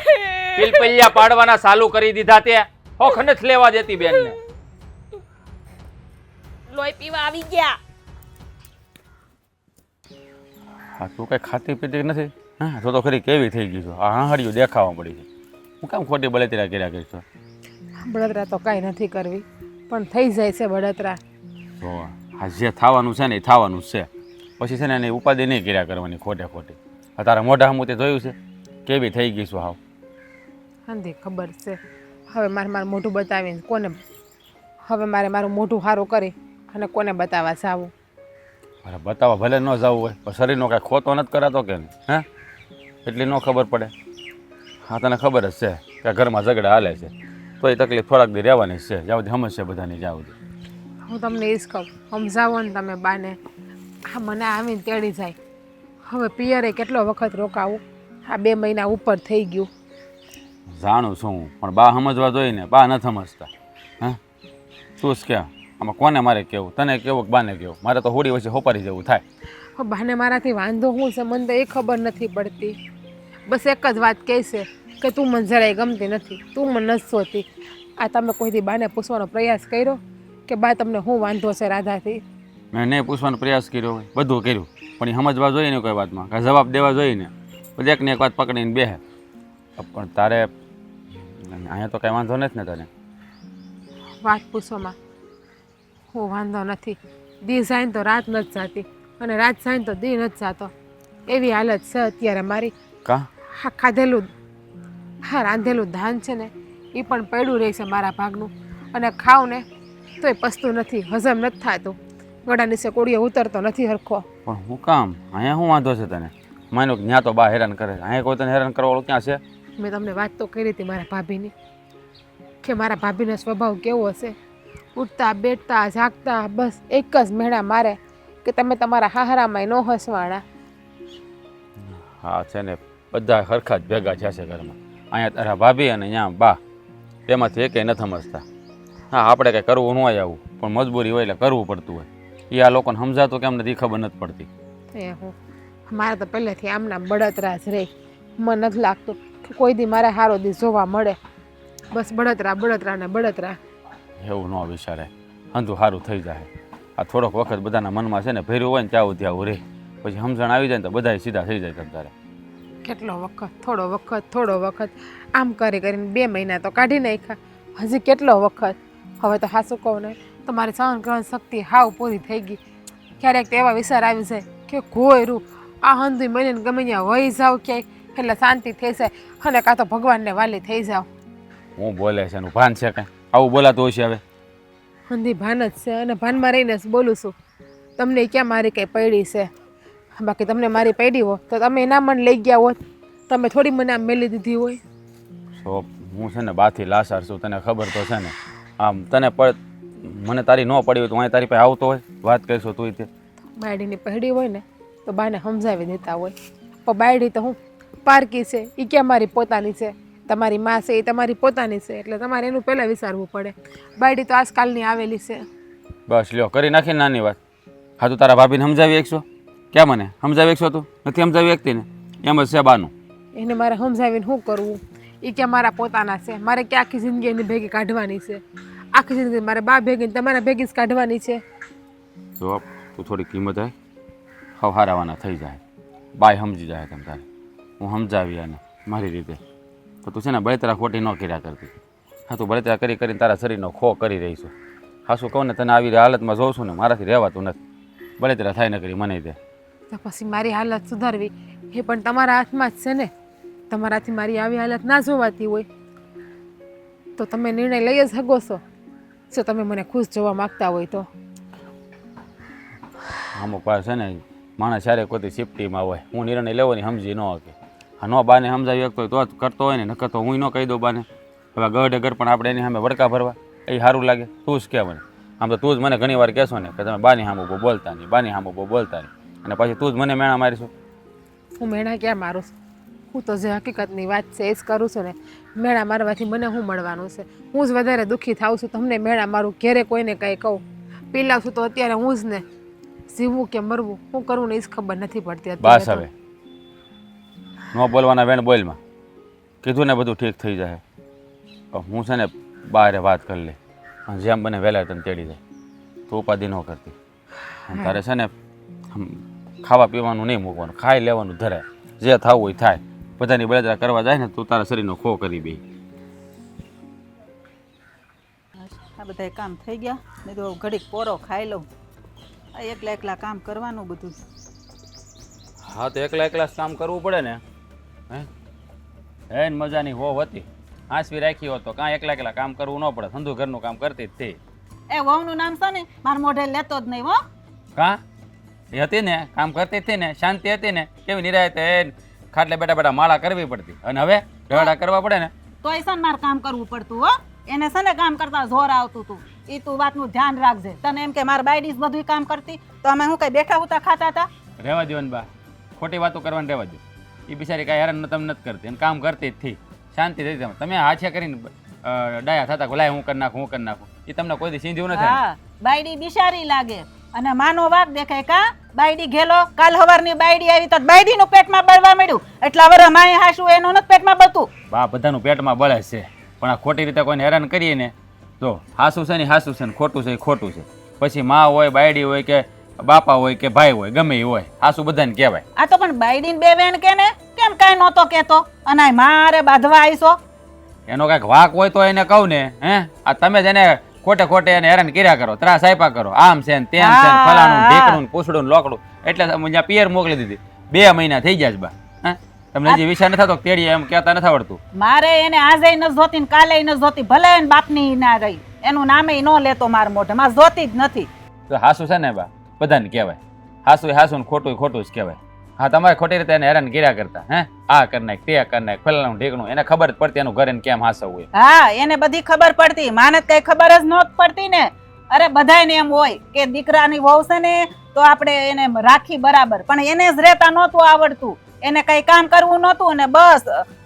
પિલપલિયા પાડવાના ચાલુ કરી દીધા તે હોખ નથી લેવા દેતી બેનને. લોહી પીવા આવી ગયા. હા તું કઈ ખાતી પીતી નથી? હા તો ખરી કેવી થઈ ગઈ છો? આ હાહડિયું દેખાવા પડી છે. હું કામ ખોટી બળતરા કર્યા કરીશ? બળતરા તો કાંઈ નથી કરવી, પણ થઈ જાય છે બળતરા. તો આ જે થવાનું છે ને એ થવાનું જ છે. પછી છે ને એની ઉપાધિ નહીં કર્યા કરવાની ખોટે ખોટી. આ તારા મોઢા હમું તે જોયું છે કેવી થઈ ગઈ છું હાવ? હાંધી ખબર છે. હવે મારું મોઢું બતાવીને કોને, હવે મારું મોઢું સારું કરી અને કોને બતાવવા જાવું? અરે બતાવવા ભલે ન જવું હોય પણ શરીરનો કાંઈ ખોતો નથી કરાતો કે નહીં? હે એટલી ન ખબર પડે? હા તને ખબર જ છે કે ઘરમાં ઝઘડા હાલે છે તો એ તકલીફ થોડાક દી રહેવાની જ છે. જ્યાં સુધી સમસ્યા બધાની જ્યાં સુધી. હું તમને એ જ કહું, સમજાવો ને તમે બાને. આ મને આવીને તેડી જાય. હવે પિયરે કેટલો વખત રોકાવું? આ 2 મહિના ઉપર થઈ ગયું. જાણું છું હું પણ બા સમજવા જોઈએ ને, બા નથી સમજતા. હા તું જ ક્યાં આમાં કોને મારે કેવું? તને કેવું કે બાને કેવું? મારે તો હોડી વચ્ચે હોપારી જેવું થાય. હવે બાને મારાથી વાંધો શું છે મને તો એ ખબર નથી પડતી. બસ એક જ વાત કહે છે કે તું મને જરાય ગમતી નથી, તું મને નથી જોતી. આ તમે કોઈથી બાને પૂછવાનો પ્રયાસ કર્યો કે બા તમને શું વાંધો છે રાધાથી? મેં નહીં પૂછવાનો પ્રયાસ કર્યો હોય, બધું કર્યું પણ એ સમજવા જોઈએ ને કોઈ વાતમાં, કાંઈ જવાબ દેવા જોઈએ ને. પછી એકને એક વાત પકડીને બેહે. પણ તારે અહીંયા તો કાંઈ વાંધો નથી ને તને? વાત પૂછોમાં હું વાંધો નથી. દી જાય ને તો રાત નથી જાતી અને રાત જાય ને તો દી નથી જાતો. એવી હાલત છે અત્યારે મારી. કા હા ખાધેલું, હા રાંધેલું ધાન છે ને એ પણ પડ્યું રહે છે મારા ભાગનું. અને ખાઉં ને તોય પચતું નથી, હજમ નથી થતું. ગળા નીચે કોળીઓ ઉતરતો નથી હરખો. પણ હું કામ અહીંયા શું વાંધો છે તને? માનો કે ત્યાં તો બા હેરાન કરે છે, અહીંયા કોઈ તને હેરાન કરવાવાળું ક્યાં છે? મેં તમને વાત તો કરી હતી મારા ભાભીની કે મારા ભાભીનો સ્વભાવ કેવો હશે. ઉઠતા બેઠતા જાગતા બસ એક જ મેળા મારે કે તમે તમારા હાહરામાં ન હસવાના. હા છે ને બધા હરખા જ ભેગા થયા છે ઘરમાં. અહીંયા તારા ભાભી અને અહીંયા બા તેમાંથી એકેય નથી સમજતા. હા આપણે કંઈ કરવું ન હોય આવું પણ મજબૂરી હોય એટલે કરવું પડતું હોય. એ આ લોકોને સમજાતું કેમ નથી ખબર નથી પડતી. એ હું મારે તો પહેલેથી આમના બળતરા જ રહે. મને નથી લાગતું કે કોઈ દી મારે સારો દી જોવા મળે. બસ બળતરા બળતરા ને બળતરા. એવું ન વિચારે, હંધું સારું થઈ જાય. આ થોડોક વખત બધાના મનમાં છે ને ભર્યું હોય ને ત્યાં સુધી આવું રહે. પછી સમજણ આવી જાય ને તો બધા સીધા થઈ જાય તમારે. કેટલો વખત, થોડો વખત આમ કરી કરીને 2 મહિના તો કાઢી નાખ્યા. હજી કેટલો વખત? હવે તો હાસું કહું ને તો મારી સહન કરવાની શક્તિ હાવ પૂરી થઈ ગઈ. ક્યારેક તો એવા વિચાર આવી જાય કે ઘોયરું આ હંધું મને ગમે ત્યાં વહી જાવ ક્યાંય એટલે શાંતિ થઈ જાય અને કાં તો ભગવાનને વાલી થઈ જાવ. હું બોલે છે એનું ભાન છે કાંઈ? આવું બોલાતું હોય છે હવે? હંધી ભાન જ છે અને ભાનમાં રહીને જ બોલું છું. તમને ક્યાં મારી કંઈ પડી છે? બાકી તમને મારી પડી હોત તો તમે એના મન લઈ ગયા હોત. તમે થોડી મને આમ મેલી દીધી હોય. તો હું છે ને બાથી લાસાર છું, તને ખબર તો છે ને. આમ તને મને તારી ન પડી હોય તો અહીં તારી પાસે આવતો હોય વાત કરીશું તું તે. બાયડીની પડી હોય ને તો બાને સમજાવી દેતા હોય. પણ બાયડી તો હું પારકી છે, એ ક્યાં મારી પોતાની છે? તમારી માં છે એ તમારી પોતાની છે એટલે તમારે એનું પહેલાં વિચારવું પડે. બાયડી તો આજકાલની આવેલી છે. બસ લ્યો કરી નાખી નાની વાત. હા તું તારા ભાભીને સમજાવી એકશો? ક્યાં મને સમજાવી એકશો? તું નથી સમજાવી એકતી ને? એમ જ છે બાનું. એને મારે સમજાવીને શું કરવું? એ ક્યાં મારા પોતાના છે? મારે ક્યાં આખી જિંદગી એની ભેગી કાઢવાની છે? આખી જિંદગી મારે બા ભેગી તમારા ભેગી જ કાઢવાની છે. જો તું થોડી કિંમત હોય હવે હારાવાના થઈ જાય. બાય સમજી જાય તમ તારે. હું સમજાવી અને મારી રીતે તો તું છે ને બળતરા ખોટી ન કર્યા કરતી. હા તું બળતરા કરી કરીને તારા શરીરનો ખો કરી રહી છું. હા શું કહું ને તને આવી હાલતમાં જોઉં છું ને મારાથી રહેવાતું નથી. બળતરા થાય ન કરી મને દે તો પછી મારી હાલત સુધારવી એ પણ તમારા હાથમાં જ છે ને. તમારાથી મારી આવી હાલત ના જોવાતી હોય તો તમે નિર્ણય લઈ જ શકો છો જો તમે મને ખુશ જોવા માગતા હોય તો. અમુક વાર છે ને માણસ જ્યારે કોઈ સિફ્ટીમાં હોય હું નિર્ણય લેવો ને સમજી ન શકે. હા ન બાને સમજાવી શકતો હોય તો જ કરતો હોય ને નકર તો હું ન કહી દઉં બાને. હવે ગઢ ગઢ પણ આપણે એની સામે વડકા ભરવા એ સારું લાગે? તું જ કે મને. આમ તો તું જ મને ઘણી વાર કહેશો ને કે તમે બાની સામું બહુ બોલતા નહીં, બાની સામું બહુ બોલતા નહીં, અને પછી તું જ મને મેણા મારીશું. હું મેણા ક્યાં મારું છું? હું તો જે હકીકતની વાત છે એ જ કરું છું ને. મેણા મારવાથી મને શું મળવાનું છે? હું જ વધારે દુઃખી થાઉં છું તમને મેણા મારું. ઘેરે કોઈને કંઈ કહું પીલાવશું તો અત્યારે હું જ ને. જીવવું કે મરવું શું કરવું ને એ જ ખબર નથી પડતી બસ અત્યારે. હવે ન બોલવાના વેણ બોલમાં કીધું ને બધું ઠીક થઈ જાય. પણ હું છે ને બહારે વાત કરી લે અને જેમ બને વહેલા તને તેડી જાય. તું ઉપાધિ ન કરતી. અને તારે છે ને ખાવા પીવાનું નહીં મૂકવાનું, ખાઈ લેવાનું ધરાય, જે થવું હોય થાય. બધાની બળતરા કરવા જાય ને તું તારા શરીરનો ખો કરી બે. આ બધા કામ થઈ ગયા ને તો ઘડીક પોરો ખાઈ લઉં. આ એકલા એકલા કામ કરવાનું બધું. હા તો એકલા એકલા જ કામ કરવું પડે ને. હે મજાની હોવ હતી, હાંસવી રાખી હોત તો કાં એકલા એકલા કામ કરવું ન પડે. સંધુ ઘરનું કામ કરતી જ હતી. એ વહુનું નામ છે ને મારા મોઢે લેતો જ નહીં હો. કાં એ હતી ને કામ કરતી હતી ને, શાંતિ હતી ને, કેવી નિરાયતે ખાટલે બેઠા બેઠા માળા કરવી પડતી. અને હવે ઢળા કરવા પડે ને તોય છે ને મારે કામ કરવું પડતું હો. એને છે ને કામ કરતા જોર આવતું હતું. એ તું વાતનું ધ્યાન રાખજે. તને એમ કે મારા બાયડીસ બધું કામ કરતી તો અમે શું કઈ બેઠા ઉતા ખાતા હતા? રહેવા દો ને બા, ખોટી વાતો કરવાની રહેવા દો. એ બિચારી કાંઈ હેરાન તમે નથી કરતી અને કામ કરતી જ થી શાંતિ થઈ. તમે હાથે કરીને ડાયા થતા લાય હું કરી નાખું, હું કરી નાખું. એ તમને કોઈ દી સીંધ્યું નથી. હા બાયડી બિચારી લાગે અને માનો વાક દેખાય. કા બાયડી ઘેલો કાલ હવારની બાયડી આવી તો બાયડીનું પેટમાં બળવા મળ્યું. એટલા વર માય હાસું એનું નથી પેટમાં બળતું. બા બધાનું પેટમાં બળે છે પણ આ ખોટી રીતે કોઈને હેરાન કરીએ ને તો હાસું છે ને હાસું છે ને ખોટું છે એ ખોટું છે. પછી માં હોય, બાયડી હોય કે બાપા હોય કે ભાઈ હોય, ગમે એ હોય, હાસું બધાને કહેવાય. આ તો પણ બાયડીને બે વેણ કે ને કેમ કાંઈ નહોતો કહેતો અને મારે બાંધવા આવીશો? એનો કાંઈક વાક હોય તો એને કહું ને. આ તમે જ એને ખોટે ખોટે એને હેરાન કર્યા કરો, ત્રાસ આપ્યા કરો, આમ છે ને તેમ છે ને ફલાણું ઢેકણું પૂછડું લોકડું. એટલે ત્યાં પિયર મોકલી દીધી. 2 મહિના થઈ ગયા છે બા. તમને હજી વિચાર નથી થતો તેડી એમ કહેતા નથી આવડતું? મારે એને આજે ન જોતી ને કાલે ન જોતી, ભલે એને બાપની ના રહી, એનું નામે ન લેતો માર મોઢે. મારે જોતી જ નથી. તો હાસું છે ને બા બધાને કહેવાય. હાસું હાસું ને ખોટું ખોટું જ કહેવાય. હા તમારે ખોટી રીતે એને હેરાન કર્યા કરતા. આ કરી નાખ, તે કરી નાખ, ફલાણું ઢેકણું. એને ખબર જ પડતી એનું ઘર એને કેમ હાસવું હોય. હા એને બધી ખબર પડતી. માને કઈ ખબર જ નહોત પડતી ને. અરે બધાને એમ હોય કે દીકરાની વહુ છે ને તો આપણે એને રાખી બરાબર, પણ એને જ રહેતા નહોતું આવડતું. એને કઈ કામ કરવું નહોતું અને બસ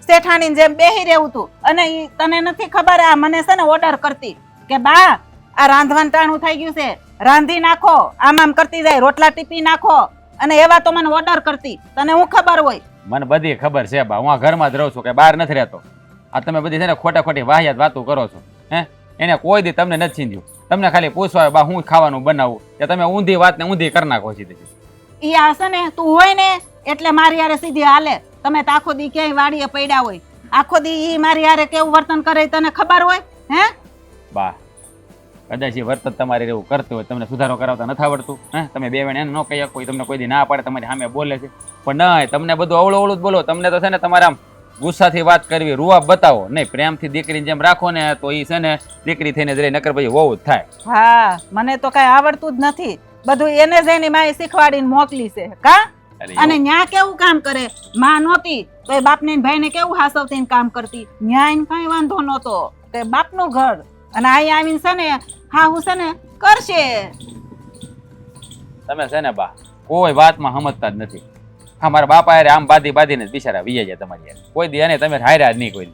શેઠાણી જેમ બેહી રહેવું હતું. અને તને નથી ખબર આ મને છે ને ઓર્ડર કરતી કે બા આ રાંધવાનું ટાણું થઈ ગયું છે, રાંધી નાખો, આમ આમ કરતી જાય, રોટલા ટીપી નાખો. અને એવા તો મને ઓર્ડર કરતી. તને હું ખબર હોય? મને બધી ખબર છે બા. હું આ ઘરમાં જ રહું છું કે બહાર નથી રહેતો. આ તમે બધી છે ને ખોટા ખોટી વાહિયાત વાતો કરો છો. એને કોઈ દી તમને નથી ચીંધ્યું. તમને ખાલી પૂછવા બા હું ખાવાનું બનાવું કે તમે ઊંધી વાત ને ઊંધી કરી નાખો સીધી. ઈ હશે ને તું હોય ને એટલે મારી હારે સીધી હાલે. તમે તો આખો દી ક્યાંય વાડીએ પડ્યા હોય, આખો દી ઈ મારી હારે કેવું વર્તન કરે તને ખબર હોય? બા કદાચ એ વર્તન તમારે એવું કરતું હોય, તમને સુધારો કરાવતા નથી આવડતું. તમે બે વેણ એને ન કહી શકો, તમને કોઈ દી ના પાડે, તમારી સામે બોલે છે. પણ નહીં, તમને બધું અવળું અવળું જ બોલો. તમને તો છે ને તમારે આમ ગુસ્સાથી વાત કરવી, રૂઆબ બતાવો નહીં. પ્રેમથી દીકરીની જેમ રાખો ને તો એ છે ને દીકરી થઈને જ રહે, નકર પછી વહુ જ થાય. હા મને તો કઈ આવડતું જ નથી. બધું એને જ એની માએ શીખવાડીને મોકલી છે. કા અને ન્યા કેવું કામ કરે? માં નહોતી તો એ બાપને ભાઈને કેવું હાસવતી કામ કરતી. ન્યા એને કઈ વાંધો નહોતો કે બાપનું ઘર. અને અહીં આવીને છે ને હા હું છે ને કરશે. તમે છે ને બા કોઈ વાતમાં સમજતા જ નથી. હા મારા બાપા યાર આમ બાધી બાધીને જ બિચારા વીયા જાય તમારી યાર. કોઈ દી એને તમે હાર્યા જ નહીં કોઈ.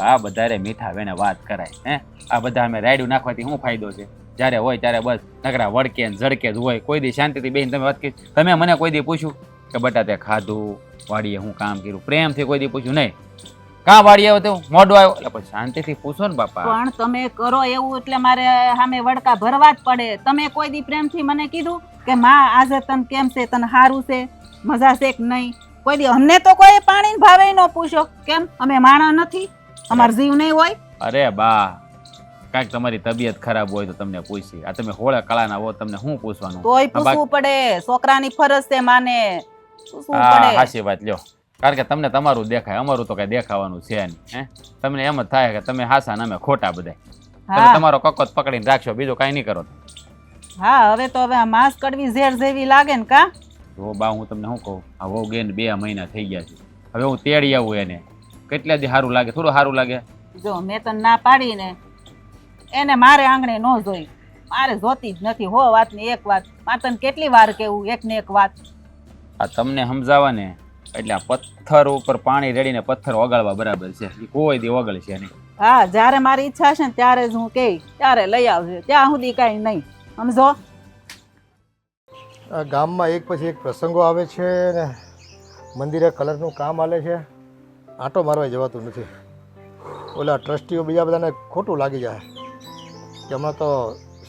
આ બધા મીઠા વેને વાત કરાય. આ બધા અમે રાયડું નાખવાથી શું ફાયદો છે? જ્યારે હોય ત્યારે બસ નકરા વડકે ને ઝડકે જ હોય. કોઈ દી શાંતિથી બેહીને તમે વાત કરી? તમે મને કોઈ દી પૂછ્યું કે બટા તે ખાધું, વાડીએ હું કામ કર્યું? પ્રેમથી કોઈ દી પૂછ્યું નહીં. કાં વાડી આવ્યો તો મોઢો આવ્યો એટલે પછી શાંતિથી પૂછો ને બાપા. પણ તમે કરો એવું એટલે મારે સામે વડકા ભરવા જ પડે. તમે કોઈ દી પ્રેમથી મને કીધું કે માં આજે તને કેમ છે, તને સારું છે, મજા છે કે નહીં? કોઈ દી અમને તો કોઈ પાણી ભાવે ન પૂછો. કેમ અમે માણા નથી? અમાર જીવ નહીં હોય? અરે બા કાંઈક તમારી તબિયત ખરાબ હોય તો તમને પૂછી. આ તમે હોળે કળાના હો, તમને શું પૂછવાનું? તોય પૂછવું પડે. છોકરાની ફરજ છે માને પૂછવું પડે. સાચી વાત લ્યો. કારણ કે તમને તમારું દેખાય, અમારું તો કઈ દેખાવાનું છે નહીં. તમને એમ જ થાય કે તમે હાસા ને અમે ખોટા બધા. તમે તમારો કકોત પકડીને રાખશો, બીજું કઈ નહીં કરો. હા હવે તો હવે આ માંસ કડવી ઝેર જેવી લાગે ને. કા જો બા હું તમને શું કહું, આ વહુ ગઈને 2 મહિના થઈ ગયા છે. હવે હું તેડી આવું એને કેટલા દી સારું લાગે? થોડું સારું લાગે? જો મેં તને ના પાડી ને એને મારે આંગણે ન જોઈ. મારે જોતી જ નથી હો વાતની એક વાત. મારે તને કેટલી વાર કેવું એક ને એક વાત. આ તમને સમજાવવા ને એટલે આ પથ્થર ઉપર પાણી રેડીને પથ્થર ઓગાળવા બરાબર છે. એ કોઈ દી ઓગળશે નહીં. હા, જ્યારે મારી ઈચ્છા હશે ને ત્યારે જ હું કહી ત્યારે લઈ આવજે. ત્યાં સુધી કાંઈ નહીં, સમજો. આ ગામમાં એક પછી એક પ્રસંગો આવે છે ને મંદિરે કલરનું કામ હાલે છે, આંટો મારવા જવાતું નથી. ઓલા ટ્રસ્ટીઓ બીજા બધાને ખોટું લાગી જાય કે હમણાં તો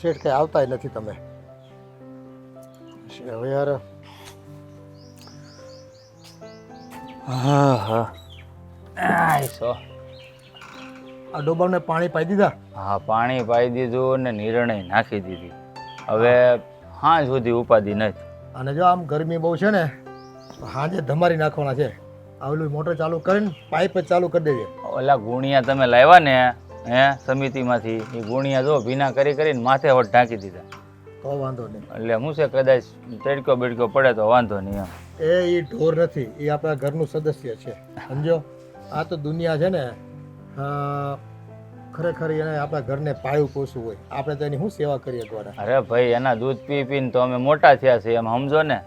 શેઠ કંઈ આવતા નથી તમે. હવે યાર હા હા સો આ ડોબાને પાણી પાઈ દીધા. હા, પાણી પાઈ દીધું ને નિર્ણય નાખી દીધી. હવે હા સુધી ઉપાધિ નથી. અને જો આમ ગરમી બહુ છે ને હાજે ધમારી નાખવાના છે. આવલું મોટર ચાલુ કરીને પાઇપ જ ચાલુ કરી દેજે. ઓલા ગુણિયા તમે લાવ્યા ને હે સમિતિમાંથી, એ ગુણિયા જો ભીના કરી કરીને માથે વટ ઢાંકી દીધા. તો વાંધો નહીં. એટલે શું છે, કદાચ તડકો બેડકો પડે તો વાંધો નહીં એમ. એ ઢોર નથી, એ આપણા ઘરનું સદસ્ય છે, સમજો. આ તો દુનિયા છે ને ખરેખર એને આપણા ઘરને પાયું પોષવું હોય, આપણે તો એની શું સેવા કરીએ દ્વારા. અરે ભાઈ, એના દૂધ પી પીને તો અમે મોટા થયા છીએ એમ સમજો ને.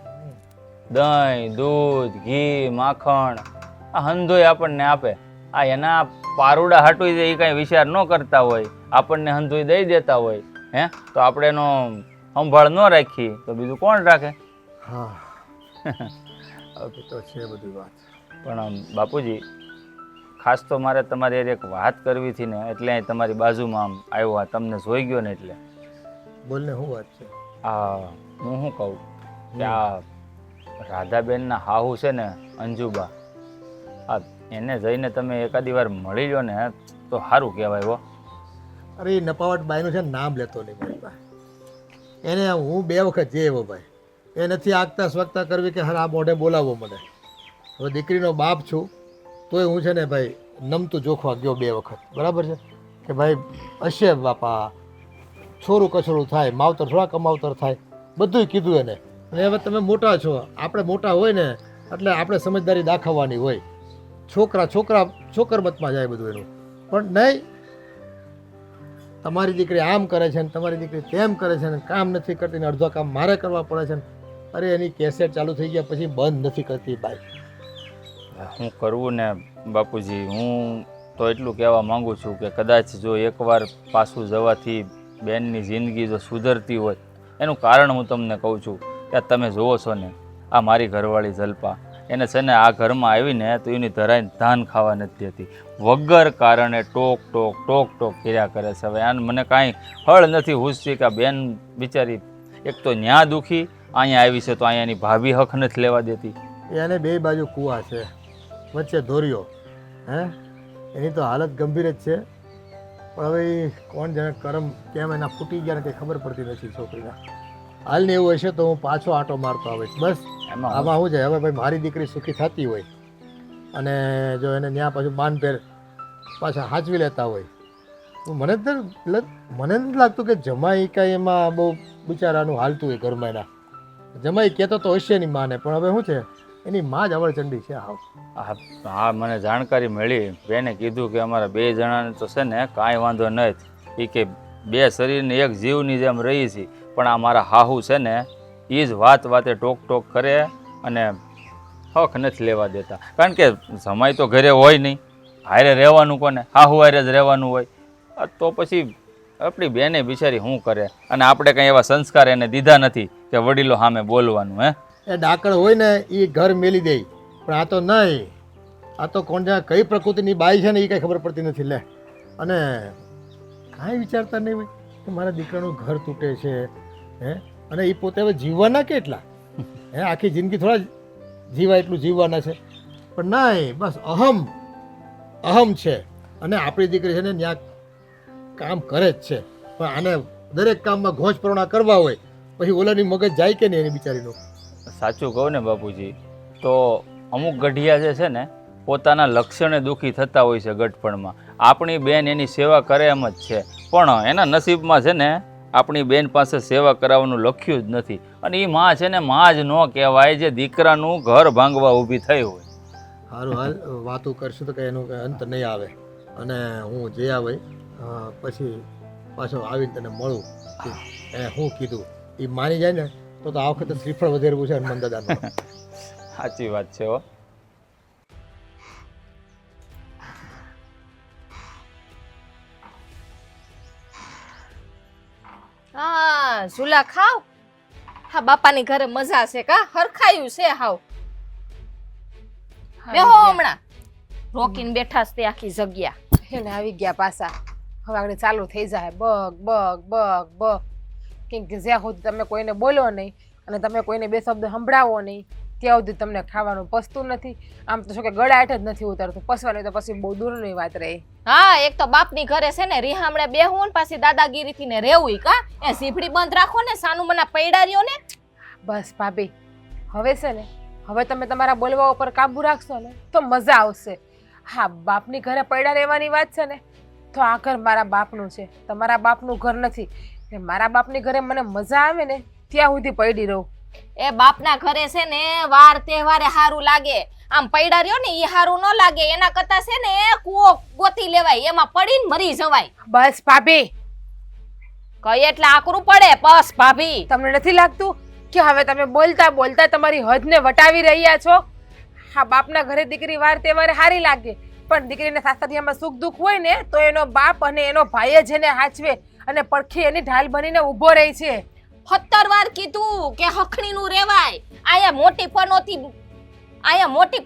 દહીં, દૂધ, ઘી, માખણ આ હંધોય આપણને આપે. આ એના પારુડા હાટું એ કાંઈ વિચાર ન કરતા હોય, આપણને હંધોય દઈ દેતા હોય હે, તો આપણે એનો સંભાળ ન રાખીએ તો બીજું કોણ રાખે? હા તો છે બધી વાત. પણ બાપુજી, ખાસ તો મારે તમારી એક વાત કરવી હતી ને, એટલે અહીં તમારી બાજુમાં આમ આવ્યો. આ તમને જોઈ ગયો ને એટલે. બોલને શું વાત છે? આ હું શું કહું કે આ રાધાબેનના હાહુ છે ને અંજુબા, આ એને જઈને તમે એકાદી વાર મળી લો ને તો સારું કહેવાય હો. અરે એ નપાવટ બાઈનું છે નામ લેતો નહીં મારી પાસે. એને હું 2 વખત જઈ આવ્યો ભાઈ. એ નથી આગતા સ્વગતા કરવી કે હા આ મોઢે બોલાવો મને. હવે દીકરીનો બાપ છું તોય હું છે ને ભાઈ નમતું જોખવા ગયો 2 વખત. બરાબર છે કે ભાઈ હશે બાપા, છોરું કછોરું થાય, માવતર થોડા કમાવતર થાય, બધું કીધું એને. અને હવે તમે મોટા છો, આપણે મોટા હોય ને એટલે આપણે સમજદારી દાખવવાની હોય. છોકરા છોકરમતમાં જાય બધું એનું. પણ નહીં, તમારી દીકરી આમ કરે છે ને તમારી દીકરી તેમ કરે છે ને કામ નથી કરતી ને અડધો કામ મારે કરવા પડે છે ને. અરે એની કેસેટ ચાલુ થઈ ગયા પછી બંધ નથી કરતી ભાઈ. શું કરવું ને બાપુજી, હું તો એટલું કહેવા માંગુ છું કે કદાચ જો એકવાર પાછું જવાથી બેનની જિંદગી જો સુધરતી હોય, એનું કારણ હું તમને કહું છું કે તમે જુઓ છો ને આ મારી ઘરવાળી જલ્પા, એને છે ને આ ઘરમાં આવીને તો એની ધરાઈને ધાન ખાવા નથી દેતી. વગર કારણે ટોક ટોક ટોક ટોક કર્યા કરે છે. હવે આને મને કાંઈ હળ નથી હુસતી કે આ બેન બિચારી એક તો ન્યા દુખી, અહીંયા આવી છે તો અહીંયાની ભાભી હક નથી લેવા દેતી. એને 2 બાજુ કૂવા છે, વચ્ચે દોર્યો. હે એની તો હાલત ગંભીર જ છે. પણ હવે એ કોણ જાણે કરમ કેમ એના ફૂટી ગયા ને કંઈ ખબર પડતી નથી છોકરીના. હાલને એવું હશે તો હું પાછો આંટો મારતો આવીશ. બસ આમાં શું છે, હવે ભાઈ મારી દીકરી સુખી થતી હોય અને જો એને ત્યાં પાછું બાંધભેર પાછા હાચવી લેતા હોય તો મને નથી લાગતું કે જમાઈ કાંઈ એમાં બહુ બિચારાનું હાલતું હોય ઘરમાં. એના જમાઈ કહેતો તો હશે એની માને, પણ હવે શું છે એની માં જ અવળચંડી છે. હા, મને જાણકારી મળી. બેને કીધું કે અમારા 2 જણાને તો છે ને કાંઈ વાંધો નથી, એ કે 2 શરીરને એક જીવની જેમ રહી છે. પણ આ મારા હાહુ છે ને એ જ વાતે ટોક ટોક કરે અને હક નથી લેવા દેતા. કારણ કે જમાઈ તો ઘરે હોય નહીં, હારે રહેવાનું કોને? હાહુ હારે જ રહેવાનું હોય. તો પછી આપણી બેને બિચારી શું કરે? અને આપણે કંઈ એવા સંસ્કાર એને દીધા નથી કે વડીલો સામે બોલવાનું. હે એ ડાકણ હોય ને એ ઘર મેલી દે, પણ આ તો નહીં. આ તો કોણ જાણે કઈ પ્રકૃતિની બાઈ છે ને એ કાંઈ ખબર પડતી નથી. લે અને કાંઈ વિચારતા નહીં હોય કે મારા દીકરાનું ઘર તૂટે છે. હે અને એ પોતે હવે જીવવાના કેટલા? હે આખી જિંદગી થોડા જીવા એટલું જીવવાના છે. પણ નહીં, બસ અહમ છે. અને આપણી દીકરી છે ને ત્યાં કામ કરે જ છે, પણ આને દરેક કામમાં ઘોંચ પરણા કરવા હોય પછી ઓલાની મગજ જાય કે નહીં એની બિચારીનું. સાચું કહું ને બાપુજી, તો અમુક ગઢિયા જે છે ને પોતાના લક્ષણે દુઃખી થતા હોય છે ગઢપણમાં. આપણી બેન એની સેવા કરે એમ જ છે, પણ એના નસીબમાં છે ને આપણી બેન પાસે સેવા કરાવવાનું લખ્યું જ નથી. અને એ માં છે ને માં જ ન કહેવાય જે દીકરાનું ઘર ભાંગવા ઊભી થઈ હોય. સારું હાલ વાતું કરશું તો કંઈ એનું કંઈ અંત નહીં આવે. અને હું જે આવે પછી પાછો આવીને તને મળું કે એને શું કીધું. એ માની જાય ને તો આ વખતે શ્રીફળ વધારવું છે હનુમાન દાદાનું. સાચી વાત છે હો. હા ઝૂલા ખાવ. હા બાપાની ઘરે મજા છે કા હરખાયું છે હાવ. બેહો હમણાં રોકીને બેઠા છે તે આખી જગ્યા. એને આવી ગયા પાછા. હવે આગળ ચાલુ થઈ જાય બગ બગ બગ બગ. કેમ કે જ્યાં સુધી તમે કોઈને બોલો નહીં અને તમે કોઈને બે શબ્દ સંભળાવો નહીં ત્યાં સુધી તમને ખાવાનું પચતું નથી. આમ તો શું કે ગળા હેઠ જ નથી ઉતરતું. પસવાની તો પછી બહુ દૂરની વાત રહી. હા એક તો બાપની ઘરે છે ને રીહામણે બેહવું ને પાછી દાદાગીરીથી ને રહેવું કા એ સીફડી બંધ રાખો ને સાનું મના પૈડાર્યો ને. બસ ભાભી હવે છે ને હવે તમે તમારા બોલવા ઉપર કાબુ રાખશો ને તો મજા આવશે. હા બાપની ઘરે પડ્યા રહેવાની વાત છે ને તો આ ઘર મારા બાપનું છે, તમારા બાપનું ઘર નથી. ને મારા બાપની ઘરે મને મજા આવે ને ત્યાં સુધી પડી રહું. એ બાપના ઘરે છે ને વાર તહેવારે હારું લાગે. આમ પૈડા રહ્યો ને એ હારું ન લાગે. એના કરતા છે ને કૂવો ગોતી લેવાય એમાં પડીને મરી જવાય. બસ ભાભી કઈ એટલે આકરું પડે. બસ ભાભી તમને નથી લાગતું કે હવે તમે બોલતા બોલતા તમારી હદને વટાવી રહ્યા છો? હા બાપના ઘરે દીકરી વાર તહેવારે હારી લાગે પણ દીકરીને સાસરિયામાં સુખ દુઃખ હોય ને તો એનો બાપ અને એનો ભાઈ જ એને હાચવે અને પડખે એની ઢાલ બનીને ઊભો રહે છે. 17 વાર કીધું કે હખણીનું રેવાય. આયા મોટી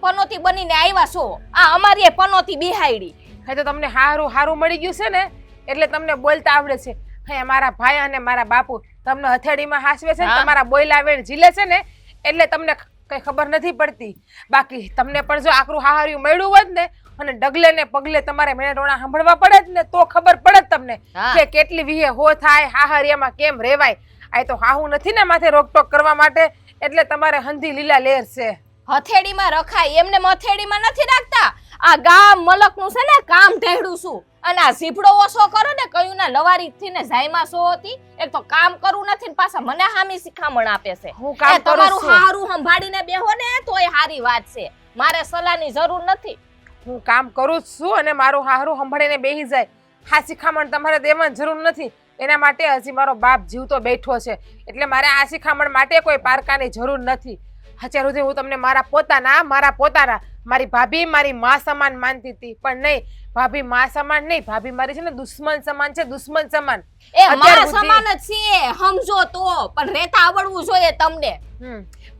પનોતી બનીને આવ્યા છો. આ અમારી પનોતી બિહાડી. હે તો તમને હારું હારું મળી ગયું છે ને એટલે તમને બોલતા આવડે છે. હે મારા ભાઈ અને મારા બાપુ તમને હથેળીમાં હાસવે છે ને તમારા બોયલા વેણ ઝીલે છે ને એટલે તમને કઈ ખબર નથી પડતી. બાકી તમને પણ જો આકરું હાહાર્યું મળ્યું હોત ને અને ડગલે ને પગલે તમારે મેળોણા સાંભળવા પડે જ ને તો ખબર પડે તમને કે કેટલી વિહે હો થાય હાહારિયામાં કેમ રેવાય. આ તો હાહુ નથી ને માથે રોકટોક કરવા માટે એટલે તમારે હંધી લીલા લેર છે. હથેળીમાં રખાય એમને હથેળીમાં નથી રાખતા. આ ગામ મલકનું છે ને કામ ઢેડું છું અને આ ઝીપડો ઓછો કરો ને કયું ના લવારી થી ને જાયમાં સો હતી. એક તો કામ કરવું નથી ને પાછા મને હામી શિખામણ આપે છે. હું કામ કરું તમારું છું. હારું સંભાળીને બેહો ને તોય હારી વાત છે. મારે સલાહની જરૂર નથી. હું કામ કરું જ છું અને મારું હારું સંભાળીને બેહી જાય. હા શિખામણ તમારે દેવાની જરૂર નથી. એના માટે હજી મારો બાપ જીવતો બેઠો છે એટલે મારે આ શિખામણ માટે કોઈ પારકાની જરૂર નથી. અત્યાર સુધી હું તમને મારા પોતાના મારી ભાભી મારી માં સમાન માનતી હતી પણ નહીં ભાભી માં સમાન નહીં. ભાભી મારી છે ને દુશ્મન સમાન છે. દુશ્મન સમાન એ માં સમાન જ છે સમજો તો પણ રેતા આવડવું જોઈએ તમને.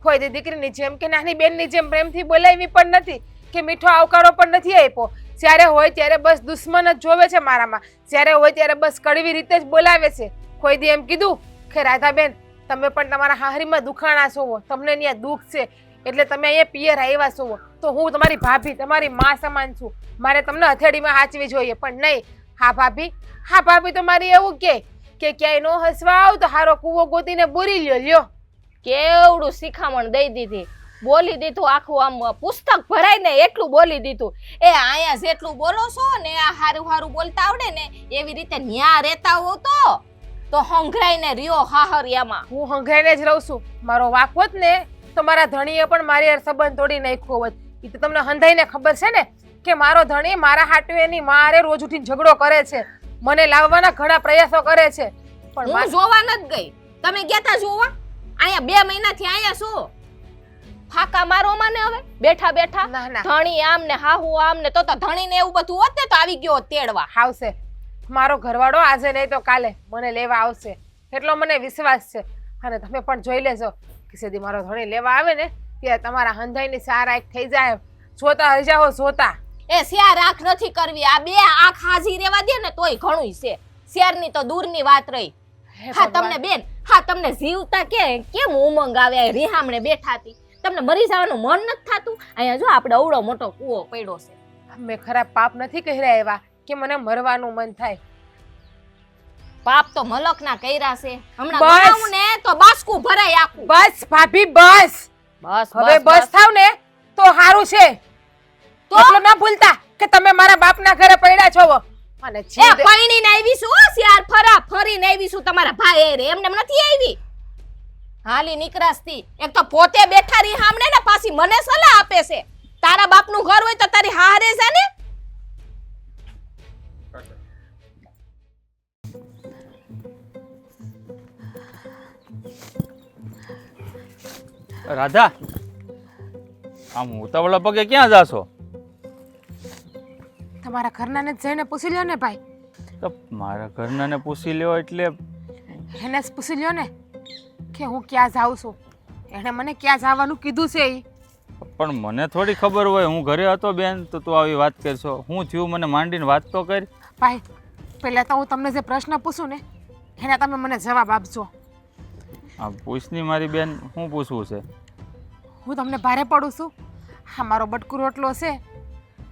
કોઈ દીકરીની જેમ કે નાની બેનની જેમ પ્રેમથી બોલાવી પણ નથી કે મીઠો આવકારો પણ નથી આપ્યો. જ્યારે હોય ત્યારે બસ દુશ્મન જ જોવે છે મારામાં. જ્યારે હોય ત્યારે બસ કડવી રીતે જ બોલાવે છે. કોઈ દી એમ કીધું કે રાધાબેન તમે પણ તમારા હાહરીમાં દુખાણા છો, તમને ત્યાં દુઃખ છે એટલે તમે અહીંયા પિયર આવ્યા છો તો હું તમારી ભાભી તમારી માં સમાન છું. મારે તમને હથેળીમાં હાચવી જોઈએ પણ નહીં. હા ભાભી તો મારી એવું કે ક્યાંય નો હસવા આવ તો હારો કૂવો ગોતીને બોરી લ્યો. કેવડું શિખામણ દઈ દીધી. બોલી દીધું આખું આમ પુસ્તક ભરાય ને એટલું બોલી દીધું. એ આયા જેટલું બોલો છો ને આ હારું બોલતા આવડે ને એવી રીતે ન્યા રહેતા હો તો હંઘરાઈને રહ્યો હાહરિયામાં. હું હંઘરાઈને જ રહું છું. મારો વાક હોત ને તો મારા ધણીએ પણ મારી હારે સંબંધ તોડી નાખ્યો હોત. એ તો તમને હંધાઈને ખબર છે ને કે મારો ધણી મારા હાટુ એની મારે રોજ ઉઠીને ઝઘડો કરે છે. મને લાવવાના ઘણા પ્રયાસો કરે છે પણ હું જોવા નથી ગઈ. તમે ગયા જોવા? અહીંયા 2 મહિનાથી અહીંયા છો. ફાકા મારો માને હવે બેઠા ધણી આમ ને હાહુ આમ ને તો ધણી ને એવું બધું હોત ને તો આવી ગયો તેડવા. આવશે મારો ઘરવાળો આજે નહીં તો કાલે મને લેવા આવશે એટલો મને વિશ્વાસ છે. અને તમે પણ જોઈ લેજો કે સીધી મારો ધણી લેવા આવે ને ત્યારે તમારા હંધાઈની સાર આંખ થઈ જાય. જોતા હઈ જાઓ જોતા. એ શેર આંખ નથી કરવી. આ 2 આંખ હાજી રેવા દે ને તોય ઘણું છે. શેરની તો દૂરની વાત રહી. હા તમને બેન તમને જીવતા કેમ ઉમંગ આવે? રીહામણે બેઠા હતી તમને મરી જવાનું મન નથી થતું? અહીંયા જો આપણે અવડો મોટો કૂવો પડ્યો છે. મેં ખરાબ પાપ નથી કર્યા એવા કે મને મરવાનું મન થાય. પાપ તો મલકના કર્યા છે. હમણાં ગણાવું ને તો બાસકું ભરાય આખું. બસ ભાભી બસ હવે બસ થાવ ને તો સારું છે. તો એટલું ના ભૂલતા કે તમે મારા બાપના ઘરે પડ્યા છો અને પૈણીને આવી છું શિયાર ફરીને આવી છું તમારા ભાઈ રે એમને નથી આવી. હાલી નીકળાસતી એક તો પોતે બેઠા રહી સામે ને પાછી મને સલાહ આપે છે. તારા બાપનું ઘર હોય તો તારી હારે છે ને. રાધા, આમ ઉતાવળા પગે ક્યાં જાશો? તમારા ઘરનાને જ જઈને પૂછી લ્યો ને ભાઈ. તો મારા ઘરનાને પૂછી લ્યો એટલે એને જ પૂછી લ્યો ને કે હું ક્યાં જાઉં છું. એણે મને ક્યાં જવાનું કીધું છે એ. પણ મને થોડી ખબર હોય. હું ઘરે હતો બેન તો તું આવી વાત કરશો. હું થયું મને માંડીને વાત તો કરી. ભાઈ પહેલાં તો હું તમને જે પ્રશ્ન પૂછું ને એના તમે મને જવાબ આપજો. આ પૂછની મારી બેન, શું પૂછવું છે? હું તમને ભારે પડું છું? હા, મારો બટકું રોટલો છે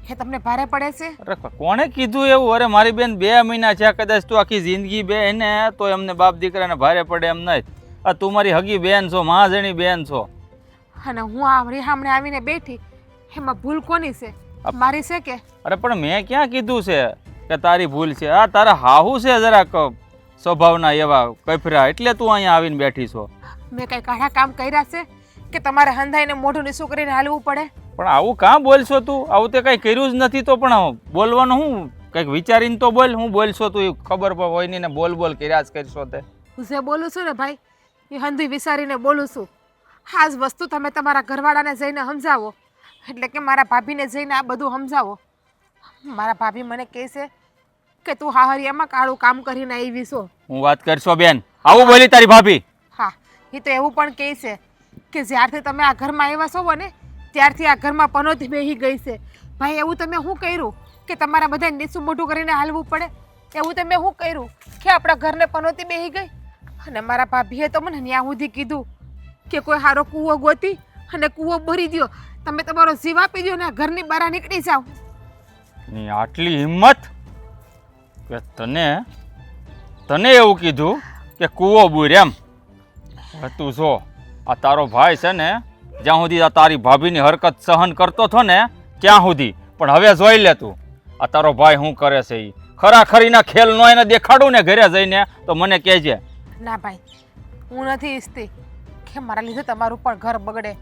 એ તમને ભારે પડે છે? અરે કોણે કીધું એવું? અરે મારી બેન 2 મહિના છે, કદાચ તું આખી જિંદગી બે ને તો એમને બાપ દીકરાને ભારે પડે એમ નહીં. આ તું મારી હગી બેન છો, મહાજણી બેન છો. અને હું આ રીહામણે આવીને બેઠી, એમાં ભૂલ કોની છે? મારી છે કે? અરે પણ મેં ક્યાં કીધું છે કે તારી ભૂલ છે? આ તારા હાહુ છે જરાક સ્વભાવના એવા કફરા, એટલે તું અહીંયા આવીને બેઠી છો. મેં કઈ કાઢા કામ કર્યા છે કે તમારે હંધાઈને મોઢું નીચું કરીને હાલવું પડે? પણ આવું કાં બોલશો તું? આવું તે કંઈ કર્યું જ નથી તો પણ બોલવાનું હું? કંઈક વિચારીને તો બોલ. હું બોલશો તું એ ખબર હોય નહીં ને બોલ બોલ કર્યા જ કરશો તે. હું જે બોલું છું ને ભાઈ એ હંધી વિચારીને બોલું છું. આ જ વસ્તુ તમે તમારા ઘરવાળાને જઈને સમજાવો, એટલે કે મારા ભાભીને જઈને આ બધું સમજાવો. મારા ભાભી મને કહે છે કે તું હાહરિયામાં કાળું કામ કરીને આવી છો. હું વાત કરશો બેન? આવું બોલી તારી ભાભી? હા, એ તો એવું પણ કહે છે કે જ્યારથી તમે આ ઘરમાં આવ્યા છો ને ત્યારથી આ ઘરમાં પનોતી બેહી ગઈ છે. ભાઈ એવું તમે શું કર્યું કે તમારા બધા નીચું મોઢું કરીને હાલવું પડે? એવું તમે શું કર્યું કે આપણા ઘરને પનોતી બેહી ગઈ? અને મારા ભાભીએ તો મને ન્યા સુધી કીધું કે કોઈ સારો કૂવો ગોતી અને કૂવો ભરી દ્યો, તમે તમારો જીવ આપી દો ને આ ઘરની બહાર નીકળી જાઓ. ની આટલી હિંમત કે તને એવું કીધું કે કૂવો બુર એમ? તું જો આ તારો ભાઈ છે ને જ્યાં સુધી આ તારી ભાભીની હરકત સહન કરતો હતો ને ત્યાં સુધી, પણ હવે જોઈ લે તું આ તારો ભાઈ શું કરે છે. એ ખરાખરીના ખેલ નો એને દેખાડું ને ઘરે જઈને તો મને કહેજે. ના ભાઈ, હું નથી ઈચ્છતી કે મારા લીધે તમારું પણ ઘર બગડે,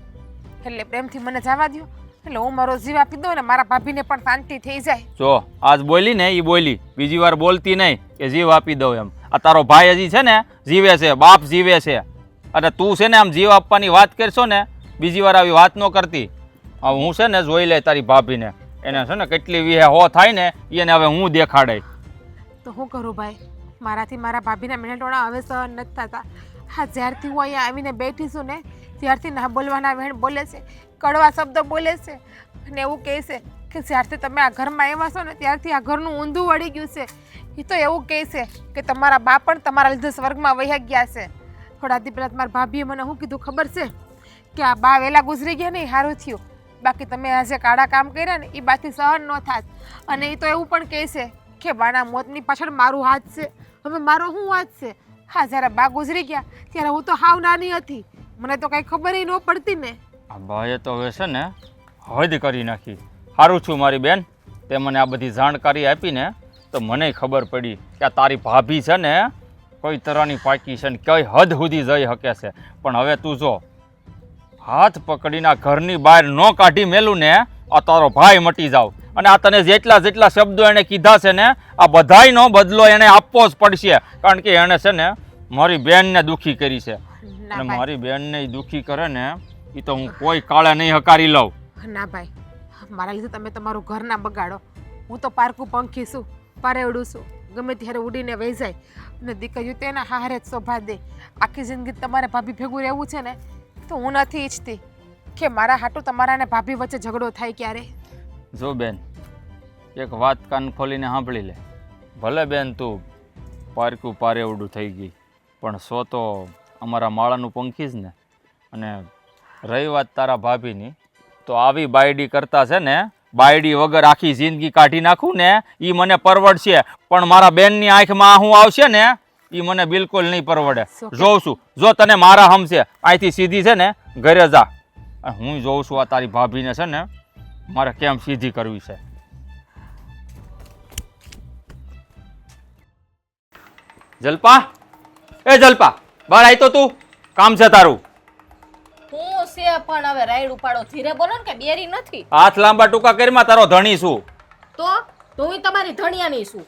એટલે પ્રેમથી મને જવા દો. એટલે હું મારો જીવ આપી દઉં ને મારા ભાભીને પણ શાંતિ થઈ જાય. જો આજ બોલી ને એ બોલી, બીજી વાર બોલતી નહીં કે જીવ આપી દઉં એમ. આ તારો ભાઈ હજી છે ને જીવે છે, બાપ જીવે છે, અને તું છે ને આમ જીવ આપવાની વાત કરશો ને બીજી વાર આવી વાત ન કરતી. હવે હું છે ને જોઈ લે તારી ભાભીને, એને છે ને કેટલી વિહે હો થાય ને એને હવે હું દેખાડે. તો શું કરું ભાઈ, મારાથી મારા ભાભીના મિનિટોડા હવે સહન નથી થતા. હા, જ્યારથી હું અહીંયા આવીને બેઠી છું ને ત્યારથી ના બોલવાના વેણ બોલે છે, કડવા શબ્દો બોલે છે, અને એવું કહે છે કે જ્યારથી તમે આ ઘરમાં આવ્યા છો ને ત્યારથી આ ઘરનું ઊંધું વળી ગયું છે. એ તો એવું કહે છે કે તમારા બા પણ તમારા લીધે સ્વર્ગમાં વહી ગયા છે. થોડા દી પહેલાં મારા ભાભીએ મને શું કીધું ખબર છે કે આ બા વહેલા ગુજરી ગયા ને એ સારું થયું, બાકી તમે આ જે કાળા કામ કર્યા ને એ બાથી સહન ન થાત. અને એ તો એવું પણ કહે છે કે બાના મોતની પાછળ મારું હાથ છે. હવે મારો શું હાથ છે? હા, જ્યારે બા ગુજરી ગયા ત્યારે હું તો હાવ નાની હતી, મને તો કંઈ ખબર ન પડતી ને. આ ભાઈએ તો હવે છે ને હદ કરી નાખી. સારું છું મારી બેન, તે મને આ બધી જાણકારી આપીને તો મને ખબર પડી કે આ તારી ભાભી છે ને કઈ તરહની પાકી છે ને કઈ હદ સુધી જઈ શકે છે. પણ હવે તું જો હાથ પકડીને આ ઘરની બહાર ન કાઢી મેલું ને આ તારો ભાઈ મટી જાવ. અને આ તને જેટલા શબ્દો એને કીધા છે ને આ બધાયનો બદલો એને આપવો જ પડશે, કારણ કે એને છે ને મારી બેનને દુઃખી કરી છે. અને મારી બેનને દુઃખી કરે ને એ તો હું કોઈ કાળે નહીં હકારી લઉં. ના ભાઈ, મારા લીધે તમે તમારું ઘર ના બગાડો. હું તો પારકું પંખી છું, પારેવડું છું, ગમે ત્યારે ઉડીને વહી જાય. અને દીકરીઓ તેના હારે જ શોભા દે. આખી જિંદગી તમારે ભાભી ભેગું રહેવું છે ને તો હું નથી ઈચ્છતી કે મારા હાટું તમારા અને ભાભી વચ્ચે ઝઘડો થાય ક્યારે. જો બેન, એક વાત કાન ખોલીને સાંભળી લે. ભલે બેન તું પારકું પારેવડું થઈ ગઈ, પણ સો તો અમારા માળાનું પંખી જ ને. અને રહી વાત તારા ભાભીની, તો આવી બાયડી કરતા છે ને બાયડી વગર આખી જિંદગી કાઢી નાખું ને એ મને પરવડશે, પણ મારા બેનની આંખમાં આહું આવશે ને એ મને બિલકુલ નહીં પરવડે. જોઉં છું, જો તને મારા હમશે અહીંથી સીધી છે ને ઘરે જા. હું જોઉં છું આ તારી ભાભીને છે ને મારે કેમ સીધી કરવી છે. જલ્પા, એ જલ્પા, બહાર આવી તો તું, કામ છે તારું. હું છે પણ હવે રાઈડ ઉપાડો, ધીરે બોલો ને કે બેરી નથી. હાથ લાંબા ટૂંકા કરીમાં તારો ધણી છું. તો હું તમારી ધણિયાની છું,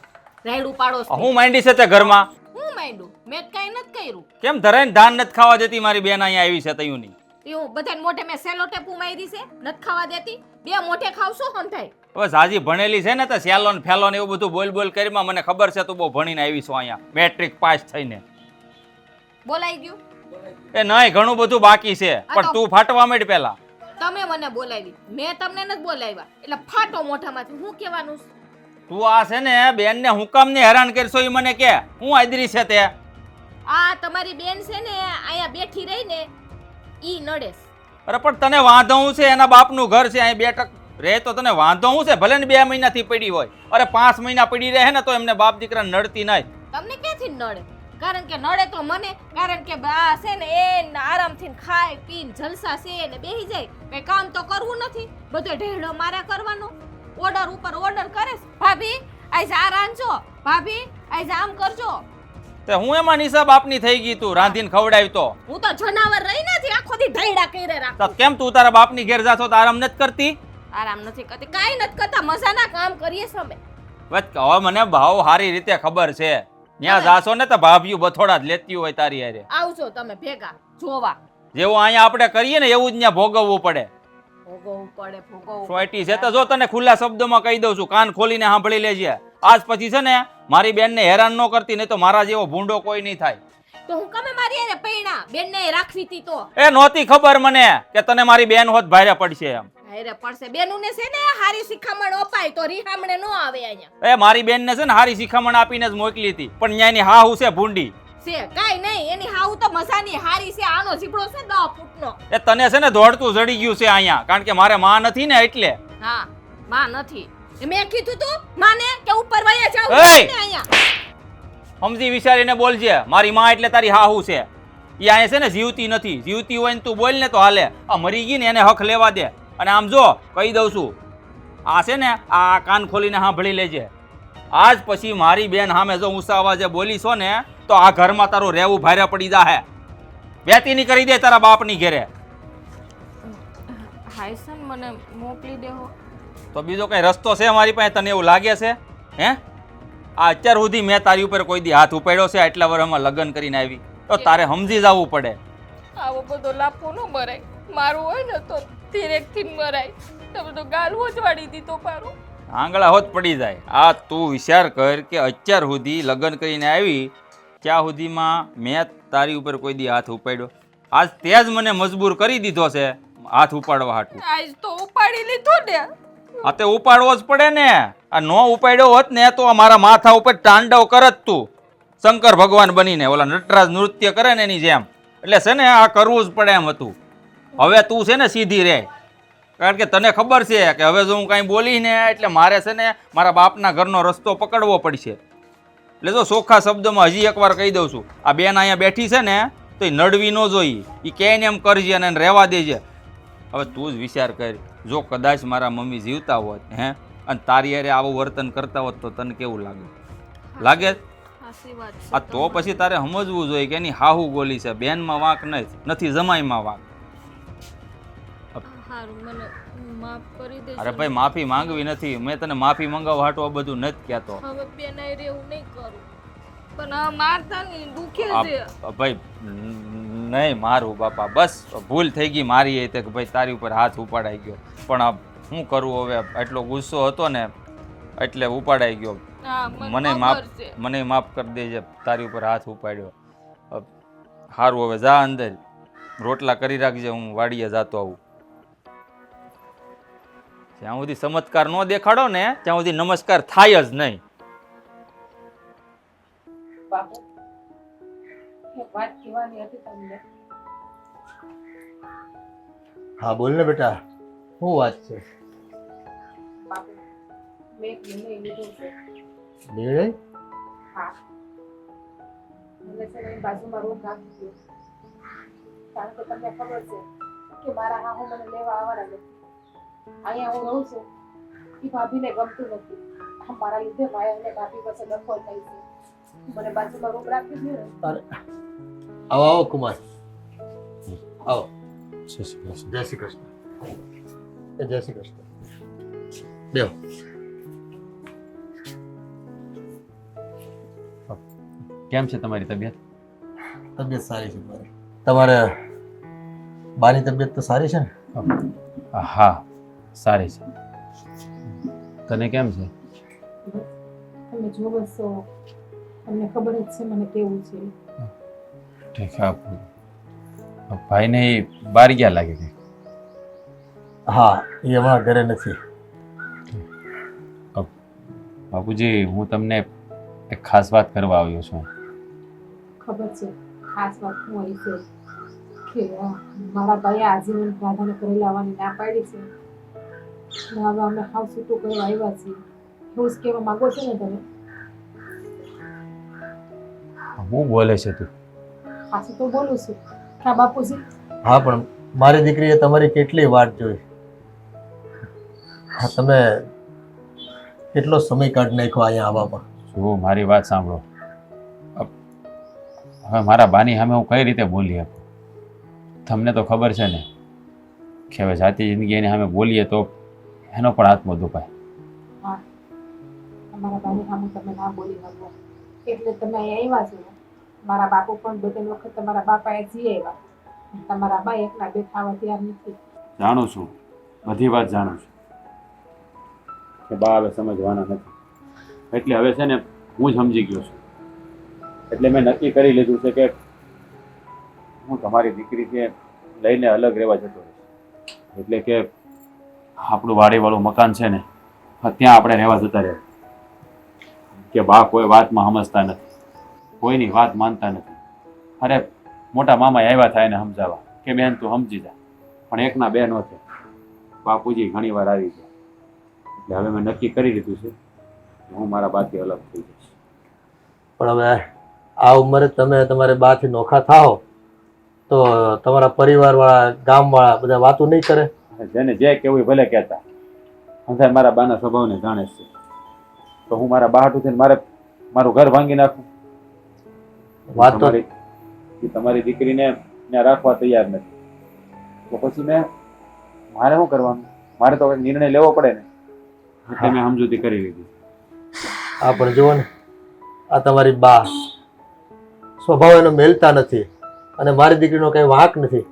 રાઈડ ઉપાડો છો. હું માંડી છે તે ઘરમાં. હું માંડું? મેં કઈ નથી કર્યું. કેમ ધરાઈને ધાન નથી ખાવા દેતી મારી બેન અહીંયા આવી છે તયુંની? એ હું બધાને મોઢે મેં સેલો ટેપુ મારી છે નથી ખાવા દેતી બે મોઢે ખાવશું હમ થાય હવે સાજી ભણેલી છે ને તો સેલોન ફેલોન એવું બધું બોલ બોલ કરીમાં મને ખબર છે તું બહુ ભણીને આવી છો અહીંયા મેટ્રિક પાસ થઈને. બોલાઈ ગયું એ નહીં ઘણું બધું બાકી છે પણ તું ફાટવા માંડ પેલા. તમે મને બોલાવી મેં તમને નથી બોલાવ્યા એટલે ફાટો મોઢામાંથી હું કહેવાનું છે? તું આ છે ને બેન ને હુકમ ને હેરાન કરશો એ મને કે હું આદરી છે તે. આ તમારી બેન છે ને અહીંયા બેઠી રહી ને ઈ નડેસ. અરે પણ તને વાંધો હું છે એના બાપનું ઘર છે અહીં બેઠક રહે તો તને વાંધો હું છે ભલે ને 2 મહિનાથી પડી હોય અરે 5 મહિના પડી રહે ને તો એમને બાપ દીકરા નડતી નહીં. તમને ક્યાંથી નડે? કારણ કે નડે તો મને કારણ કે બા છે ને એ આરામથી ખાય પીને જલસા છે ને બેહી જાય કઈ કામ તો કરવું નથી બધો ઢેડો મારા કરવાનો ઓર્ડર ઉપર ઓર્ડર કરે છે. ભાભી આજ આ રાંધજો ભાભી આજ આમ કરજો. તે હું એમાં નિશા બાપની થઈ ગઈ તું રાંધીને ખવડાવી તો હું તો જનાવર રહી નથી આખો દી ઢેડા કરે રાખું. તો કેમ તું તારા બાપની ઘેર જાતો તો આરામ નથી કરતી? આરામ નથી કરતી કાઈ નથી કરતા મજાના કામ કરીએ છે અમે. હવે મને ભાવ સારી રીતે ખબર છે ત્યાં જાશો ને તો ભાભીયું બથોડા જ લેતી હોય તારી હારે. આવજો તમે ભેગા જોવા જેવું અહીંયા આપણે કરીએ ને એવું જ ત્યાં ભોગવવું પડે. ભોગવવું પડે ભોગવવું સોયટી છે તો જો તને ખુલ્લા શબ્દોમાં કહી દઉં છું કાન ખોલીને સાંભળી લેજે આજ પછી છે ને મારી બેનને હેરાન ન કરતી નહીં તો મારા જેવો ભૂંડો કોઈ નહીં થાય. તો હું કમે મારી હારે પૈણા બેનને રાખવી તી તો એ નહોતી ખબર મને કે તને મારી બેન હોત ભારે પડશે એમ. હારે પડશે બેનુને છે ને હારી શિખામણ અપાય તો રીહામણે નો આવે અહીંયા. એ મારી બેનને છે ને હારી શિખામણ આપીને જ મોકલી હતી પણ ન્યાની હાહુ છે ભૂંડી છે કાઈ નહીં એની હાઉ તો મજાની હારી છે આનો જીબડો છે 10 ફૂટનો. એ તને છે ને દોડતું જડી ગયું છે અહીંયા કારણ કે મારે માં નથી ને એટલે. હા માં નથી મેં કીધું તું માને કે ઉપર વયા જાવ એય! ને અહીંયા સમજી વિચારીને બોલજે મારી માં એટલે તારી હાહુ છે ઈ અહીંયા છે ને જીવતી નથી જીવતી હોય ને તું બોલ ને તો હાલે આ મરી ગઈ ને એને હક લેવા દે. અને આમ જો કહી દઉં છું આ છે ને આ કાન ખોલીને સાંભળી લેજે આજ પછી મારી બેન સામે જો ઊંચા અવાજે બોલીશો ને તો આ ઘરમાં તારું રહેવું ભારે પડી જાહે. બેતીની કરી દે તારા બાપની ઘેરે. હાયસન મને મોકલી દેહો તો બીજો કઈ રસ્તો છે મારી પાસે તને એવું લાગે છે હે? આ અત્યાર સુધી મેં તારી ઉપર કોઈ દી હાથ ઉપાડ્યો છે આટલા વર્ષમાં લગ્ન કરીને આવી તો તારે સમજી જવું પડે. આવો બધો લાફો ન મરાય મારું હોય ને તો ધીરેકથી મરાય તમે તો ગાલ હોજવાડી દીધો પારો આંગળા હોત પડી જાય. આ તું વિચાર કર કે અત્યાર સુધી લગ્ન કરીને આવી ત્યાં સુધીમાં મેં તારી ઉપર કોઈ દી હાથ ઉપાડ્યો આજ તે જ મને મજબૂર કરી દીધો છે હાથ ઉપાડવા હાટું. આજ તો ઉપાડી લીધો ને આ તે ઉપાડવો જ પડે ને આ નો ઉપાડ્યો હોત ને તો મારા માથા ઉપર તાંડવ કરત તું શંકર ભગવાન બનીને ઓલા નટરાજ નૃત્ય કરે ને એની જેમ. એટલે છે ને આ કરવું જ પડે એમ હતું. હવે તું છે ને સીધી રહે કારણ કે તને ખબર છે કે હવે જો હું કાંઈ બોલી ને એટલે મારે છે ને મારા બાપના ઘરનો રસ્તો પકડવો પડશે. એટલે જો ચોખ્ખા શબ્દોમાં હજી એકવાર કહી દઉં છું આ બેન અહીંયા બેઠી છે ને તો એ નડવી ન જોઈ એ કહે ને એમ કરજે અને એને રહેવા દેજે. હવે તું જ વિચાર કર જો કદાચ મારા મમ્મી જીવતા હોત હે અને તારી હારે આવું વર્તન કરતા હોત તો તને કેવું લાગે? આ તો પછી તારે સમજવું જોઈએ કે એની હાહુ ગોલી છે બેનમાં વાંક નથી જમાઈમાં વાંક. અરે ભાઈ માફી માંગવી નથી મેં તને માફી મંગાવવા હાટું આ બધું નથી કહેતો. હવે બેનાય રેવું નહીં કરું પણ આ મારતા ની દુખે છે ભાઈ નહીં મારું બાપા બસ ભૂલ થઈ ગઈ મારી એ કે ભાઈ તારી ઉપર હાથ ઉપાડાઈ ગયો પણ આ શું કરું હવે એટલો ગુસ્સો હતો ને એટલે ઉપાડાઈ ગયો. મને માફ કરી દેજે તારી ઉપર હાથ ઉપાડ્યો. સારું હવે જા અંદર રોટલા કરી રાખજે હું વાડીએ જાતો આવું. જ્યાં સુધી ચમત્કાર ન દેખાડો ને ત્યાં સુધી નમસ્કાર થાય જ નહીં. બાપુ એક વાત કહેવાની હતી તમને. હા બોલ ને બેટા શું વાત છે? બાપુ મેં એક નિર્ણય લીધો છે. નિર્ણય? હા મને છે ને બાજુમાં રૂમ રાખી દો કારણ કે તમને ખબર છે કે મારા હાહુ મને લેવા આવવાના નથી. અહીંયા હું રહું છું એ ભાભીને ગમતું નથી મારા લીધે માયા અને ભાભી પાસે ડખો થઈ છે. મને બાજુમાં રૂમ રાખી દો ને. આવો આવો કુમાર આવો. જય શ્રી કૃષ્ણ. જય શ્રી કૃષ્ણ. બેહો. કેમ છે તમારી તબિયત? તબિયત સારી છે મારી. તમારે બાની તબિયત તો સારી છે ને? હા સારી છે. તને કેમ છે? તમે જોવો છો, તમને ખબર જ છે મને કેવું છે. ઠીક. ભાઈને બહાર ગયા લાગે છે. હા, એ હમણાં ઘરે નથી. બાપુજી, હું તમને એક ખાસ વાત કરવા આવ્યો છું. ખબર છે ખાસ વાત હું આવી છે કે મારા ભાઈએ આજીવન રાધાને ઘરે લાવવાની ના પાડી છે. અને હવે અમે હાવ છૂટું કરવા આવ્યા છીએ. એવું જ કહેવા માંગો છો ને તમે? હું બોલે છે તું? પાછું તો બોલું છું. હા બાપુજી. હા, પણ મારી દીકરીએ તમારી કેટલી વાટ જોઈ. હા, તમે કેટલો સમય કાઢી નાખ્યો અહીંયા આવવામાં. શું મારી વાત સાંભળો. હવે મારા બાની સામે હું કઈ રીતે બોલી શકું? તમને તો ખબર છે ને કે હવે જાતિ જિંદગી એની સામે બોલીએ તો એનો પણ આત્મો દુખાય. હા, તમારા ભાઈ સામે તમે ના બોલી શકો એટલે તમે અહીંયા આવ્યા છો. મારા બાપુ પણ બે ત્રણ વખત તમારા બાપાએ જઈ આવ્યા. તમારા બા એકલા બે ખાવા તૈયાર નથી. જાણું છું, બધી વાત જાણું છું કે બા હવે સમજવાના નથી. એટલે હવે છે ને હું જ સમજી ગયો છું. એટલે મેં નક્કી કરી લીધું છે કે હું તમારી દીકરીને લઈને અલગ રહેવા જતો રહીશ. એટલે કે આપણું વાડીવાળું મકાન છે ને ત્યાં આપણે રહેવા જતા રહે. કે બા કોઈ વાતમાં સમજતા નથી, કોઈની વાત માનતા નથી. અરે મોટા મામા આવ્યા થાય ને સમજાવવા કે બેન તું સમજી જા, પણ એકના બે ન થાય. બાપુજી ઘણી વાર આવી ગયા. એટલે હવે મેં નક્કી કરી લીધું છે કે હું મારા બાથી અલગ થઈ જઈશ. પણ હવે આ ઉંમરે તમે તમારે બાથી નોખા થાઓ તો તમારા પરિવારવાળા, ગામવાળા બધા વાતો નહીં કરે? જેને જે કેવું ભલે કહેતા, અંધાર મારા બાના સ્વભાવને જાણે છે. તો હું મારા બા હાટુ થઈને મારું ઘર ભાંગી નાખું? વાત તો તમારી દીકરીને ત્યાં રાખવા તૈયાર નથી તો પછી મારે શું કરવાનું? મારે તો નિર્ણય લેવો પડે ને. એટલે મેં સમજૂતી કરી લીધી. આ પણ જુઓ ને, આ તમારી બા સ્વભાવ એનો મેલતા નથી અને મારી દીકરીનો કંઈ વાંક નથી,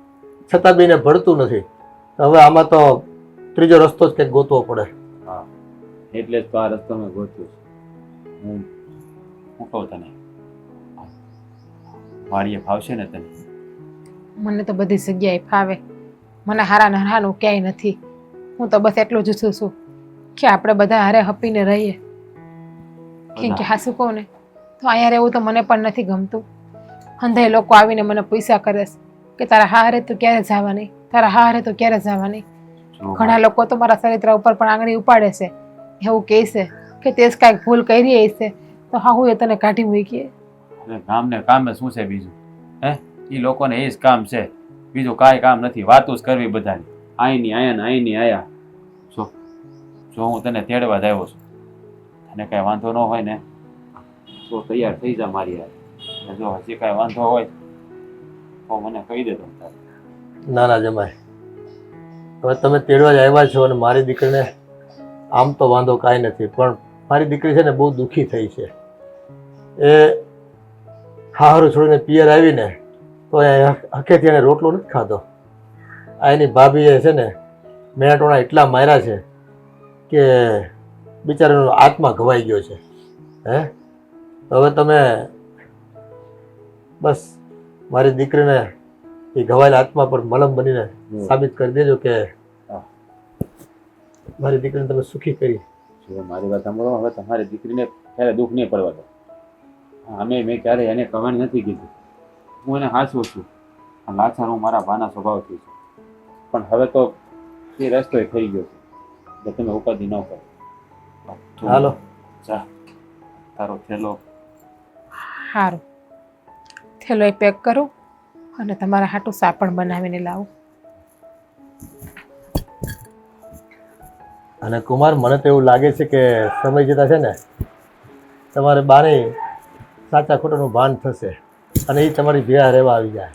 છતાં બી એને ભળતું નથી. હવે આમાં તો ત્રીજો રસ્તો જ કંઈક ગોતવો પડે. હા, એટલે જ તો આ રસ્તો મેં ગોત્યો છે. હું કહું તને વાડીએ ફાવશે ને તને? મને તો બધી જગ્યાએ ફાવે. મને હારા નહાનું ક્યાંય નથી. હું તો બસ એટલું જ ઈચ્છું છું કે આપણે બધા હારે હપીને રહીએ. કેમ કે હાસુ કહું ને તો અહીંયા રહેવું તો મને પણ નથી ગમતું. અંધાઈ લોકો આવીને મને પૈસા કરે છે કે તારા હારે તો ક્યારે જવાની, તારા હારે તો ક્યારે જવાની. ઘણા લોકો તો મારા ચરિત્ર ઉપર પણ આંગળી ઉપાડે છે. એવું કહે છે કે તે જ કાંઈક ભૂલ કરી હશે તો હા હું એ તને કાઢી મૂકીએ. કામને કામે શું છે બીજું? હે, એ લોકોને એ જ કામ છે, બીજું કાંઈ કામ નથી. વાતું જ કરવી બધાની, અહીંની આયા ને અહીંની આયા. જો હું તને તેડવા જ આવ્યો છું, તને કાંઈ વાંધો ન હોય ને તો તૈયાર થઈ જા મારી યાર. જો હજી કાંઈ વાંધો હોય તો મને કહી દે તમ તારે. ના ના જમાય, હવે તમે તેડવા જ આવ્યા છો અને મારી દીકરીને આમ તો વાંધો કાંઈ નથી, પણ મારી દીકરી છે ને બહુ દુઃખી થઈ છે. એ હારું છોડીને પિયર આવીને તો હકેથી એને રોટલો નથી ખાધો. આ એની ભાભીએ છે ને મેણાટોણા એટલા માર્યા છે કે બિચારાનો આત્મા ઘવાઈ ગયો છે. હે, હવે તમે બસ મારી દીકરીને એ ઘવાયેલા આત્મા પર મલમ બનીને સાબિત કરી દેજો કે મારી દીકરીને તમે સુખી કરી. જો મારી વાત સાંભળો, હવે તમારી દીકરીને ક્યારે દુઃખ નહીં પડવા દો. મેં ક્યારેય એને કમેન્ટ નથી કીધું. હું એને હાચું છું. લાચાર હું મારા બાના સ્વભાવથી છું, પણ હવે તો એ રસ્તો થઈ ગયો છે એટલે તમે ઉપાધિ ન કરો. હાલો જા, તારો થેલો. સારું, થેલો એ પેક કરું અને તમારા હાટું સાપણ બનાવીને લાવું. અને કુમાર, મને તો એવું લાગે છે કે સમય જતા છે ને તમારે બાને સાચા ખોટાનું ભાન થશે અને એ તમારી ભેળા રહેવા આવી જાય.